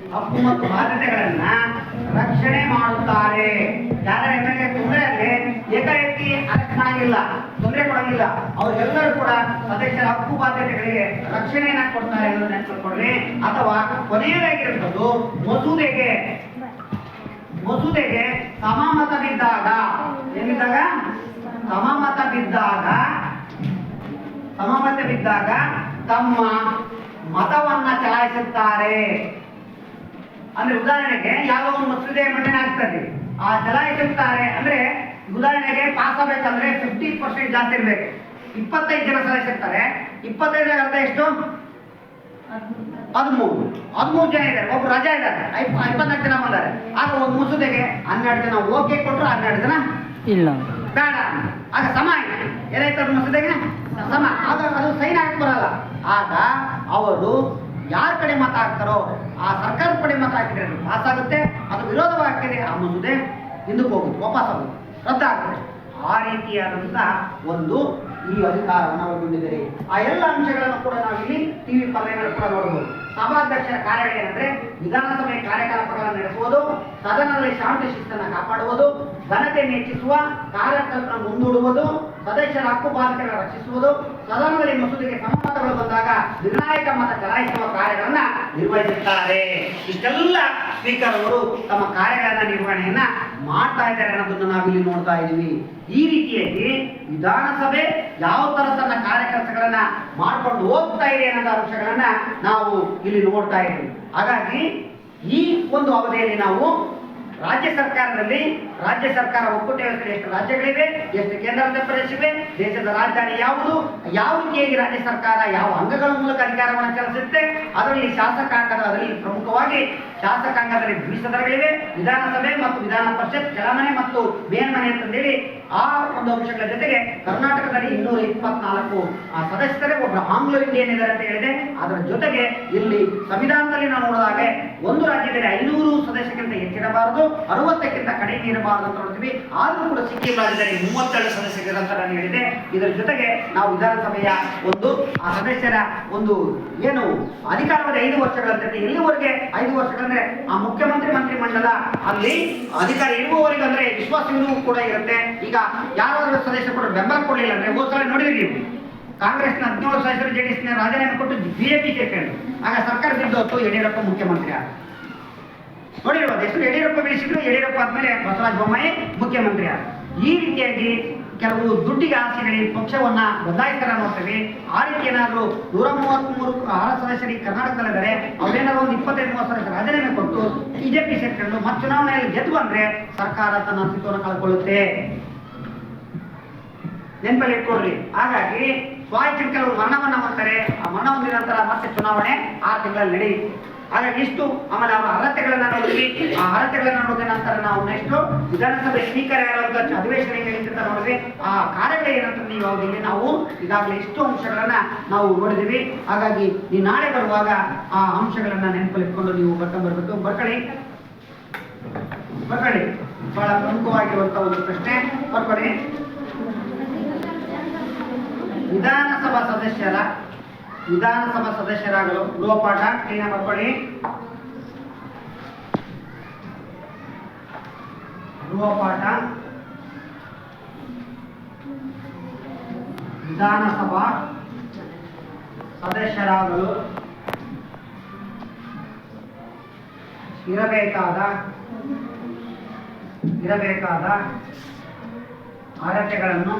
ರಕ್ಷಣೆ ಮಾಡುತ್ತಾರೆ. ಯಾರ ಎಮ್ಮೆಲ್ಲೆ ತೊಂದರೆ ಅಲ್ಲಿ ಏಕಾಏಕಿ ಅರೆಸ್ಟ್ ಮಾಡಂಗಿಲ್ಲ, ತೊಂದರೆ ಕೊಡಂಗಿಲ್ಲ. ಅವರೆಲ್ಲರೂ ಕೂಡ ಸದಸ್ಯರ ಹಕ್ಕು ಬಾಧ್ಯತೆಗಳಿಗೆ ರಕ್ಷಣೆಯನ್ನ ಕೊಡ್ತಾರೆ ಅನ್ನೋದು ನೆನಪಿಟ್ಕೊಳ್ಳಿ. ಅಥವಾ ಕೊನೆಯದಾಗಿರುವುದು ಮಸೂದೆಗೆ ಸಮಮತ ಬಿದ್ದಾಗ, ಏನಿದ್ದಾಗ ಸಮಮತ ಬಿದ್ದಾಗ ತಮ್ಮ ಮತವನ್ನ ಚಲಾಯಿಸುತ್ತಾರೆ. ಅಂದ್ರೆ ಉದಾಹರಣೆಗೆ ಯಾವ ಒಂದು ಮಸೂದೆ ಮಂಡನೆ ಆಗ್ತದೆ, ಆ ಚಲಾಯಿಸುತ್ತಾರೆ ಅಂದ್ರೆ ಉದಾಹರಣೆಗೆ ಪಾಸ್ ಆಗಬೇಕಂದ್ರೆ 50% ಜಾಸ್ತಿ ಇರ್ಬೇಕು. 25 ಜನ ಸದಸ್ಯರಿರ್ತಾರೆ. 25 ಅರ್ಧ ಎಷ್ಟು? 13 ಜನ ಇದ್ದಾರೆ. ಒಬ್ರು ರಜಾ ಇದ್ದಾರೆ, 24 ಜನ ಬಂದಾರೆ. ಆಗ ಒಂದು ಮಸೂದೆಗೆ 12 ಜನ ಓಕೆ ಕೊಟ್ಟರು, 12 ಜನ ಇಲ್ಲ ಬೇಡ. ಆಗ ಸಮ ಆಯ್ತು. ಏನಾಯ್ತು ಅದು ಮಸೂದೆಗೆ? ಸಮ. ಆಗ ಅದು ಸೈನ್ ಹಾಕಿ ಬರಲ್ಲ. ಆಗ ಅವರು ಯಾರ ಕಡೆ ಮತ ಹಾಕ್ತಾರೋ ಆ ಸರ್ಕಾರದ ಕಡೆ ಮತ ಹಾಕಿದ್ರೆ ಪಾಸ್ ಆಗುತ್ತೆ. ಅದು ವಿರೋಧವಾಗ್ತದೆ, ಆ ಮಸೂದೆ ಹಿಂದಕ್ಕೆ ಹೋಗುತ್ತೆ, ವಾಪಸ್ ಆಗುತ್ತೆ, ರದ್ದಾಗುತ್ತೆ. ಆ ರೀತಿಯಾದಂತಹ ಒಂದು ಈ ಅಧಿಕಾರವನ್ನು ಒಳಗೊಂಡಿದ್ದಾರೆ. ಆ ಎಲ್ಲ ಅಂಶಗಳನ್ನು ಕೂಡ ನಾವು ಇಲ್ಲಿ ಟಿವಿ ಪರದೆಗಳು ಕೂಡ ನೋಡಬಹುದು. ಸಭಾಧ್ಯಕ್ಷರ ಕಾರ್ಯ ಏನಂದ್ರೆ ವಿಧಾನಸಭೆಯ ಕಾರ್ಯಕಲಾಪಗಳನ್ನು ನಡೆಸುವುದು, ಸದನದಲ್ಲಿ ಶಾಂತಿ ಶಿಸ್ತನ್ನು ಕಾಪಾಡುವುದು, ಘನತೆಯನ್ನು ಹೆಚ್ಚಿಸುವ ಕಾರ್ಯಕ್ರಮ ಮುಂದೂಡುವುದು, ಸದಸ್ಯರ ಹಕ್ಕು ಬಾಧ್ಯತೆಗಳನ್ನು ರಕ್ಷಿಸುವುದು, ಸದನದಲ್ಲಿ ಮಸೂದೆಗೆ ಸಮಮತಗಳು ಬಂದಾಗ ನಿರ್ಣಾಯಕ ಮತ ಚಲಾಯಿಸುವ ಕಾರ್ಯಗಳನ್ನ ನಿರ್ವಹಿಸುತ್ತಾರೆ. ಇಷ್ಟೆಲ್ಲ ಸ್ಪೀಕರ್ ಅವರು ತಮ್ಮ ಕಾರ್ಯಗಳನ್ನ ನಿರ್ವಹಣೆಯನ್ನ ಮಾಡ್ತಾ ಇದ್ದಾರೆ ಅನ್ನೋದನ್ನು ನಾವಿಲ್ಲಿ ನೋಡ್ತಾ ಇದ್ದೀವಿ. ಈ ರೀತಿಯಾಗಿ ವಿಧಾನಸಭೆ ಯಾವ ತರ ತನ್ನ ಕಾರ್ಯಕರ್ತಗಳನ್ನ ಮಾಡ್ಕೊಂಡು ಹೋಗ್ತಾ ಇದೆ ಅನ್ನೋ ಅಂಶಗಳನ್ನ ನಾವು ಇಲ್ಲಿ ನೋಡ್ತಾ ಇದ್ದೀವಿ. ಹಾಗಾಗಿ ಈ ಒಂದು ಅವಧಿಯಲ್ಲಿ ನಾವು ರಾಜ್ಯ ಸರ್ಕಾರ ಒಕ್ಕೂಟ ವ್ಯವಸ್ಥೆ ಎಷ್ಟು ರಾಜ್ಯಗಳಿವೆ, ಎಷ್ಟು ಕೇಂದ್ರಾಡಳಿತ ಪ್ರದೇಶವಿವೆ, ದೇಶದ ರಾಜಧಾನಿ ಯಾವುದು, ಯಾವ ರೀತಿಯಾಗಿ ರಾಜ್ಯ ಸರ್ಕಾರ ಯಾವ ಅಂಗಗಳ ಮೂಲಕ ಅಧಿಕಾರವನ್ನು ಚಲಿಸುತ್ತೆ, ಅದರಲ್ಲಿ ಅದರಲ್ಲಿ ಪ್ರಮುಖವಾಗಿ ಶಾಸಕಾಂಗದಲ್ಲಿ ದ್ವಿಸದನಗಳಿವೆ, ವಿಧಾನಸಭೆ ಮತ್ತು ವಿಧಾನ ಪರಿಷತ್, ಕೆಳಮನೆ ಮತ್ತು ಮೇಲ್ಮನೆ ಅಂತಂದೇಳಿ ಆ ಒಂದು ಅಂಶಗಳ ಜೊತೆಗೆ ಕರ್ನಾಟಕದಲ್ಲಿ 224 ಸದಸ್ಯರೇ ಒಬ್ಬ ಆಂಗ್ಲೋ ಇಂಡಿಯನ್ ಇದ್ದಾರೆ ಅಂತ ಹೇಳಿದೆ. ಅದರ ಜೊತೆಗೆ ಇಲ್ಲಿ ಸಂವಿಧಾನದಲ್ಲಿ ನಾವು ನೋಡಿದಾಗ ಒಂದು ರಾಜ್ಯದಲ್ಲಿ 500 ಸದಸ್ಯಕ್ಕಿಂತ ಹೆಚ್ಚಿರಬಾರದು, 60ಕ್ಕಿಂತ ಕಡಿಮೆ ಇರಬಾರದು ಅಂತ ನೋಡ್ತೀವಿ. ಆದರೂ ಕೂಡ ಸಿಕ್ಕಿಂ ರಾಜ್ಯದಲ್ಲಿ 32 ಸದಸ್ಯರು ಅಂತ ನಾನು ಹೇಳಿದೆ. ಇದರ ಜೊತೆಗೆ ನಾವು ವಿಧಾನಸಭೆಯ ಒಂದು ಆ ಸದಸ್ಯರ ಒಂದು ಏನು ಅಧಿಕಾರವಾದ 5 ವರ್ಷಗಳಂತೆ, ಎಲ್ಲಿವರೆಗೆ 5 ವರ್ಷಗಳಂದ್ರೆ ಆ ಮುಖ್ಯಮಂತ್ರಿ ಮಂತ್ರಿಮಂಡಲ ಅಲ್ಲಿ ಅಧಿಕಾರ ಇರುವವರೆಗೆ ಅಂದ್ರೆ ವಿಶ್ವಾಸವೂ ಕೂಡ ಇರುತ್ತೆ. ಈಗ ಯಾರಾದ್ರೂ ಸದಸ್ಯರು ಕೂಡ ಬೆಂಬಲ ಕೊಡಲಿಲ್ಲ ಅಂದ್ರೆ ಹೋದ ಸಲ ನೋಡಿದ್ರಿ ನೀವು, ಕಾಂಗ್ರೆಸ್ನ 17 ಸದಸ್ಯರು ಜೆಡಿಎಸ್ ರಾಜೀನಾಮೆ ಕೊಟ್ಟು ಬಿಜೆಪಿ ಸೇರ್ಕೊಂಡು ಆಗ ಸರ್ಕಾರ ಬಿದ್ದೋತ್ತು, ಯಡಿಯೂರಪ್ಪ ಮುಖ್ಯಮಂತ್ರಿ ಆದ. ನೋಡಿರ್ಬೋದು ಎಷ್ಟು ಯಡಿಯೂರಪ್ಪ ಬೆಳೆಸಿದ್ರು, ಯಡಿಯೂರಪ್ಪ ಆದ್ಮೇಲೆ ಬಸವರಾಜ ಬೊಮ್ಮಾಯಿ ಮುಖ್ಯಮಂತ್ರಿ ಆದ. ಈ ರೀತಿಯಾಗಿ ಕೆಲವು ದುಡ್ಡಿಗೆ ಆಸೆಗಳಿಗೆ ಪಕ್ಷವನ್ನ ಬದಲಾಯಿಸ್ತಾರ ನೋಡ್ತೇವೆ. ಆ ರೀತಿ ಏನಾದ್ರು 133 ಸದಸ್ಯರಿಗೆ ಕರ್ನಾಟಕದಲ್ಲಿದ್ದಾರೆ, ಅವ್ರೇನಾದ್ರು ಒಂದು 25-30 ಸದಸ್ಯರು ರಾಜೀನಾಮೆ ಕೊಟ್ಟು ಬಿಜೆಪಿ ಸೇರ್ಕೊಂಡು ಮತ್ತೆ ಚುನಾವಣೆಯಲ್ಲಿ ಗೆದ್ದು ಬಂದ್ರೆ ಸರ್ಕಾರ ತನ್ನ ಅಸ್ತಿತ್ವವನ್ನು ಕಳ್ಕೊಳ್ಳುತ್ತೆ. ನೆನಪಲ್ಲಿ ಇಟ್ಕೊಡ್ರಿ. ಹಾಗಾಗಿ ಸ್ವಾಯತ್ತ ಕೆಲವರು ಮರಣವನ್ನ ಮಾಡ್ತಾರೆ, ಆ ಮರಣ ಹೊಂದಿದ ನಂತರ ಮತ್ತೆ ಚುನಾವಣೆ 6 ತಿಂಗಳಲ್ಲಿ ನಡೆಯುತ್ತೆ. ಹಾಗಾಗಿ ಇಷ್ಟು ಆಮೇಲೆ ಅವರ ಅರ್ಹತೆಗಳನ್ನ ನೋಡಿದ್ವಿ. ಆ ಅರ್ಹತೆಗಳನ್ನ ನೋಡಿದ ನಂತರ ನಾವು ನೆಕ್ಸ್ಟ್ ವಿಧಾನಸಭೆ ಸ್ಪೀಕರ್ ಯಾರಾದ ಅಧಿವೇಶನ ನೋಡಿದ್ವಿ. ಆ ಕಾರ್ಯಗಳು ಏನಂತ ನೀವು ಅವರಿಗೆ ನಾವು ಈಗಾಗಲೇ ಇಷ್ಟು ಅಂಶಗಳನ್ನ ನಾವು ನೋಡಿದ್ವಿ. ಹಾಗಾಗಿ ನೀವು ನಾಳೆ ಬರುವಾಗ ಆ ಅಂಶಗಳನ್ನ ನೆನಪಲ್ಲಿಟ್ಕೊಂಡು ನೀವು ಬರ್ಕೊಂಡ್ಬರ್ಬೇಕು. ಬರ್ಕೊಳ್ಳಿ ಬಹಳ ಪ್ರಮುಖವಾಗಿರುವಂತಹ ಒಂದು ಪ್ರಶ್ನೆ ಬರ್ಕೊಳ್ಳಿ. ವಿಧಾನಸಭಾ ಸದಸ್ಯರಾಗಲು ಗೃಹಪಾಠ ಕ್ಲೀನ್ ಬರ್ಕೊಳ್ಳಿ. ಗೃಹಪಾಠ ವಿಧಾನಸಭಾ ಸದಸ್ಯರಾಗಲು ಇರಬೇಕಾದ ಅರ್ಹತೆಗಳನ್ನು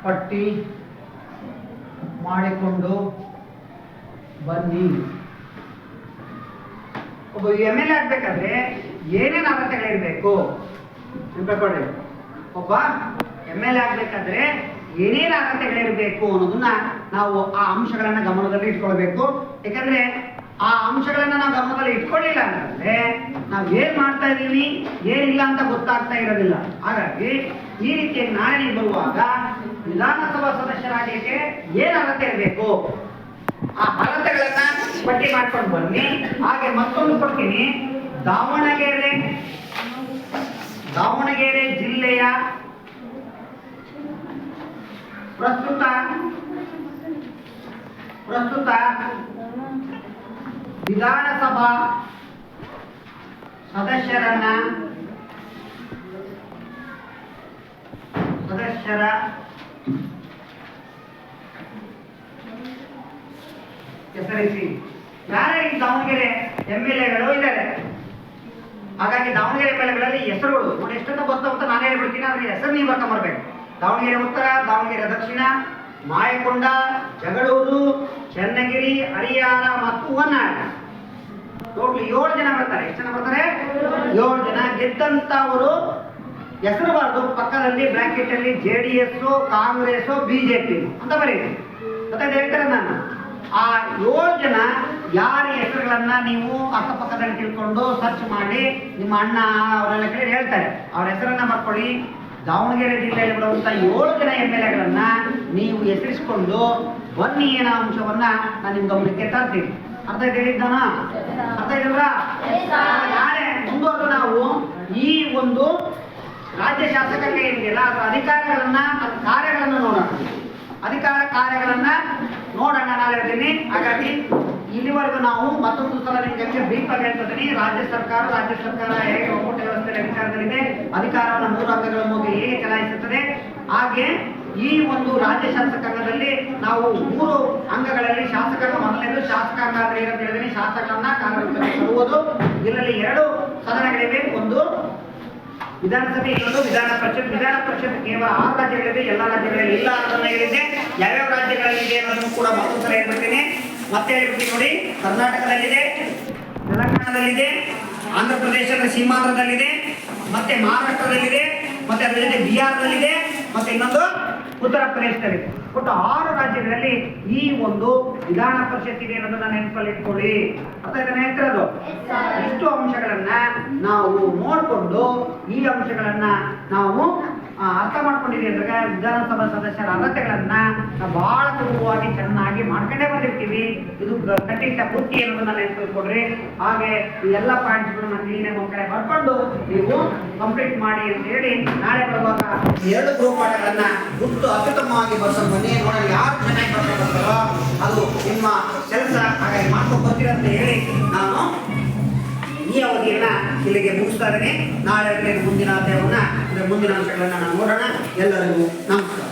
ಪಟ್ಟಿ ಮಾಡಿಕೊಂಡು ಬನ್ನಿ. ಒಬ್ಬ MLA ಆಗ್ಬೇಕಾದ್ರೆ ಏನೇನು ಅರ್ಹತೆಗಳಿರ್ಬೇಕು ನೆನಪಿಟ್ಕೊಳ್ಳಿ. ಒಬ್ಬ MLA ಆಗ್ಬೇಕಾದ್ರೆ ಏನೇನು ಅರ್ಹತೆಗಳಿರ್ಬೇಕು ಅನ್ನೋದನ್ನ ನಾವು ಆ ಅಂಶಗಳನ್ನ ಗಮನದಲ್ಲಿ ಇಟ್ಕೊಳ್ಬೇಕು. ಯಾಕಂದ್ರೆ ಆ ಅಂಶಗಳನ್ನ ನಾವು ಗಮನದಲ್ಲಿ ಇಟ್ಕೊಳ್ಳಿಲ್ಲ ಅಂತಂದ್ರೆ ನಾವು ಏನ್ ಮಾಡ್ತಾ ಇದೀವಿ ಏನಿಲ್ಲ ಅಂತ ಗೊತ್ತಾಗ್ತಾ ಇರೋದಿಲ್ಲ. ಹಾಗಾಗಿ ಈ ರೀತಿಯಾಗಿ ನಾಳೆ ಬರುವಾಗ ವಿಧಾನಸಭಾ ಸದಸ್ಯರಾಗಲಿಕ್ಕೆ ಏನ್ ಅರ್ಹತೆ ಇರಬೇಕು ಆ ಅರ್ಹತೆಗಳನ್ನ ಪಟ್ಟಿ ಮಾಡ್ಕೊಂಡು ಬನ್ನಿ. ಹಾಗೆ ಮತ್ತೊಂದು ಕೊಡ್ತೀನಿ. ದಾವಣಗೆರೆ ಜಿಲ್ಲೆಯ ಪ್ರಸ್ತುತ ವಿಧಾನಸಭಾ ಸದಸ್ಯರ ಹೆಸರಿಸಿ. ಯಾರೇ ಈ ದಾವಣಗೆರೆ MLAಗಳು ಇದ್ದಾರೆ. ಹಾಗಾಗಿ ದಾವಣಗೆರೆ MLAಗಳಲ್ಲಿ ಹೆಸರುಗಳು ನೋಡಿ ಎಷ್ಟೊಂದು ಗೊತ್ತಾಗುತ್ತೆ ನಾನು ಹೇಳ್ಬಿಡ್ತೀನಿ. ಅದ್ರ ಹೆಸರು ನೀವು ಬರ್ಕೊಂಬರ್ಬೇಕು. ದಾವಣಗೆರೆ ಉತ್ತರ, ದಾವಣಗೆರೆ ದಕ್ಷಿಣ, ಮಾಯಕೊಂಡ, ಜಗಳೂರು, ಚನ್ನಗಿರಿ, ಹರಿಹರ ಮತ್ತು ಹೊನ್ನಾಳಿ. ಟೋಟಲ್ 7 ಜನ ಬರ್ತಾರೆ. ಎಷ್ಟು ಜನ ಬರ್ತಾರೆ? 7 ಜನ. ಗೆದ್ದಂತವರು ಹೆಸರು ಬಾರ್ದು ಪಕ್ಕದಲ್ಲಿ ಬ್ರಾಕೆಟ್ ಅಲ್ಲಿ JDS, ಕಾಂಗ್ರೆಸ್, BJP ಅಂತ ಬರೀರಿ. ಮತ್ತೆ ಹೇಳ್ತಾರೆ ನಾನು ಆ 7 ಜನ ಯಾರ ಹೆಸರುಗಳನ್ನ ನೀವು ಅಕ್ಕಪಕ್ಕದಲ್ಲಿ ತಿಳ್ಕೊಂಡು ಸರ್ಚ್ ಮಾಡಿ ನಿಮ್ಮ ಅಣ್ಣ ಅವರೆಲ್ಲ ಕೇಳಿ ಹೇಳ್ತಾರೆ. ಅವ್ರ ಹೆಸರನ್ನ ಬರ್ಕೊಳ್ಳಿ. ದಾವಣಗೆರೆ ಜಿಲ್ಲೆಯಲ್ಲಿ ಬರುವಂತ 7 ಜನ MLAಗಳನ್ನ ನೀವು ಹೆಸರಿಸಿಕೊಂಡು ಬನ್ನಿ ಏನೋ ಅಂಶವನ್ನ ನಾನು ನಿಮ್ ಗಮನಕ್ಕೆ ತರ್ತೀನಿ. ಅರ್ಥ ಹೇಳಿದ್ದಾನ? ಅರ್ಥ ಇದ್ರಾ? ನಾಳೆ ಮುಂದುವರೆದು ನಾವು ಈ ಒಂದು ರಾಜ್ಯ ಶಾಸಕಾಂಗ ಏನಿದೆಯಲ್ಲ ಅದರ ಅಧಿಕಾರಗಳನ್ನ ಕಾರ್ಯಗಳನ್ನ ನೋಡೋಣ. ಕಾರ್ಯಗಳನ್ನ ನೋಡೋಣ ನಾಳೆ ಇರ್ತೀನಿ. ಹಾಗಾಗಿ ಇಲ್ಲಿವರೆಗೂ ನಾವು ಮತ್ತೊಂದು ಸಲ ನಿಮಗೆ ಬ್ರೀಫ್ ಆಗಿ ಹೇಳ್ತಿದ್ದೀನಿ. ರಾಜ್ಯ ಸರ್ಕಾರ ಹೇಗೆ ಒಕ್ಕೂಟ ವ್ಯವಸ್ಥೆ ಅಧಿಕಾರದಲ್ಲಿದೆ, ಅಧಿಕಾರವನ್ನು 3 ಅಂಗಗಳ ಮೂಲಕ ಹೇಗೆ ಚಲಾಯಿಸುತ್ತದೆ, ಹಾಗೆ ಈ ಒಂದು ರಾಜ್ಯ ಶಾಸಕಾಂಗದಲ್ಲಿ ನಾವು 3 ಅಂಗಗಳಲ್ಲಿ ಶಾಸಕಾಂಗ ಮೊದಲನೇದು ಶಾಸಕಾಂಗ ಅಂದ್ರೆ ಏನಂತ ಹೇಳಿದ್ರೆ ಶಾಸಕರನ್ನ ಕಾರ್ಯರೂಪಕ್ಕೆ ತರುವುದು. ಇದರಲ್ಲಿ 2 ಸದನಗಳಿವೆ, ಒಂದು ವಿಧಾನಸಭೆ, ಇನ್ನೊಂದು ವಿಧಾನ ಪರಿಷತ್. ವಿಧಾನ ಪರಿಷತ್ ಕೇವಲ 6 ರಾಜ್ಯಗಳಿದೆ, ಎಲ್ಲ ರಾಜ್ಯಗಳಲ್ಲಿ ಇಲ್ಲ ಅನ್ನೋದನ್ನ ಹೇಳಿದ್ದೆ. ಯಾವ್ಯಾವ ರಾಜ್ಯಗಳಲ್ಲಿ ಇದೆ ಅನ್ನೋದನ್ನು ಕೂಡ ಮತ್ತೊಂದು ಸಲ ಹೇಳ್ಬಿಡ್ತೀನಿ. ಮತ್ತೆ ಹೇಳ್ಬಿಡ್ತೀನಿ ನೋಡಿ, ಕರ್ನಾಟಕದಲ್ಲಿದೆ, ತೆಲಂಗಾಣದಲ್ಲಿದೆ, ಆಂಧ್ರ ಪ್ರದೇಶದ ಸೀಮಾಂಧ್ರದಲ್ಲಿದೆ, ಮತ್ತೆ ಮಹಾರಾಷ್ಟ್ರದಲ್ಲಿದೆ, ಮತ್ತೆ ಅದರ ಜೊತೆ ಬಿಹಾರದಲ್ಲಿದೆ, ಮತ್ತೆ ಇನ್ನೊಂದು ಉತ್ತರ ಪ್ರದೇಶದಲ್ಲಿದೆ. ಒಟ್ಟು 6 ರಾಜ್ಯಗಳಲ್ಲಿ ಈ ಒಂದು ವಿಧಾನ ಪರಿಷತ್ ಇದೆ ಅನ್ನೋದನ್ನ ನೆನಪಲ್ಲಿ ಇಟ್ಕೊಳ್ಳಿ. ಅರ್ಥ ಆಯ್ತಾ ಹೇಳ್ತಿರೋದು? ಇಷ್ಟು ಅಂಶಗಳನ್ನ ನಾವು ನೋಡಿಕೊಂಡು ಈ ಅಂಶಗಳನ್ನ ನಾವು ಅರ್ಥ ಮಾಡ್ಕೊಂಡಿದ್ದೀವಿ ಅಂದ್ರೆ ವಿಧಾನಸಭಾ ಸದಸ್ಯರ ಅರ್ಹತೆಗಳನ್ನ ನಾವು ಬಹಳ ಸುಲಭವಾಗಿ ಚೆನ್ನಾಗಿ ಮಾಡ್ಕೊಂಡೇ ಬಂದಿರ್ತೀವಿ. ಇದು ಖಂಡಿತ ಬುದ್ಧಿ ಅನ್ನೋದನ್ನ ನೆನಪಿಟ್ಕೊಡ್ರಿ. ಹಾಗೆ ಈ ಎಲ್ಲ ಪಾಯಿಂಟ್ಸ್ಗಳನ್ನ ಕ್ಲೀನಾಗಿ ಒಂದ್ ಕಡೆ ಬರ್ಕೊಂಡು ನೀವು ಕಂಪ್ಲೀಟ್ ಮಾಡಿ ಅಂತ ಹೇಳಿ ನಾಳೆ ಬರುವಾಗ 2 ಗ್ರೂಪ್ ಪಾಠಗಳನ್ನ ಗುಟ್ಟು ಅತ್ಯುತ್ತಮವಾಗಿ ಬರ್ಕೊಂಡು ಬನ್ನಿ. ನೋಡೋಣ ಯಾರು ಚೆನ್ನಾಗಿ ಬರ್ಕೊಂಡು ಬರ್ತಾರೋ ಅದು ನಿಮ್ಮ ಕೆಲಸ. ಹಾಗಾಗಿ ಮಾಡ್ಕೊಂಡು ಬರ್ತೀರ ಅಂತ ಹೇಳಿ ನಾನು ಈ ಅವಧಿಯನ್ನ ಇಲ್ಲಿಗೆ ಮುಗಿಸ್ತಾ ಇದ್ದೇನೆ. ನಾಳೆ ಮುಂದಿನ ಅಧ್ಯಾಯವನ್ನ ಮುಂದಿನ ಅಂಶಗಳನ್ನ ನಾವು ನೋಡೋಣ. ಎಲ್ಲರಿಗೂ ನಮಸ್ಕಾರ.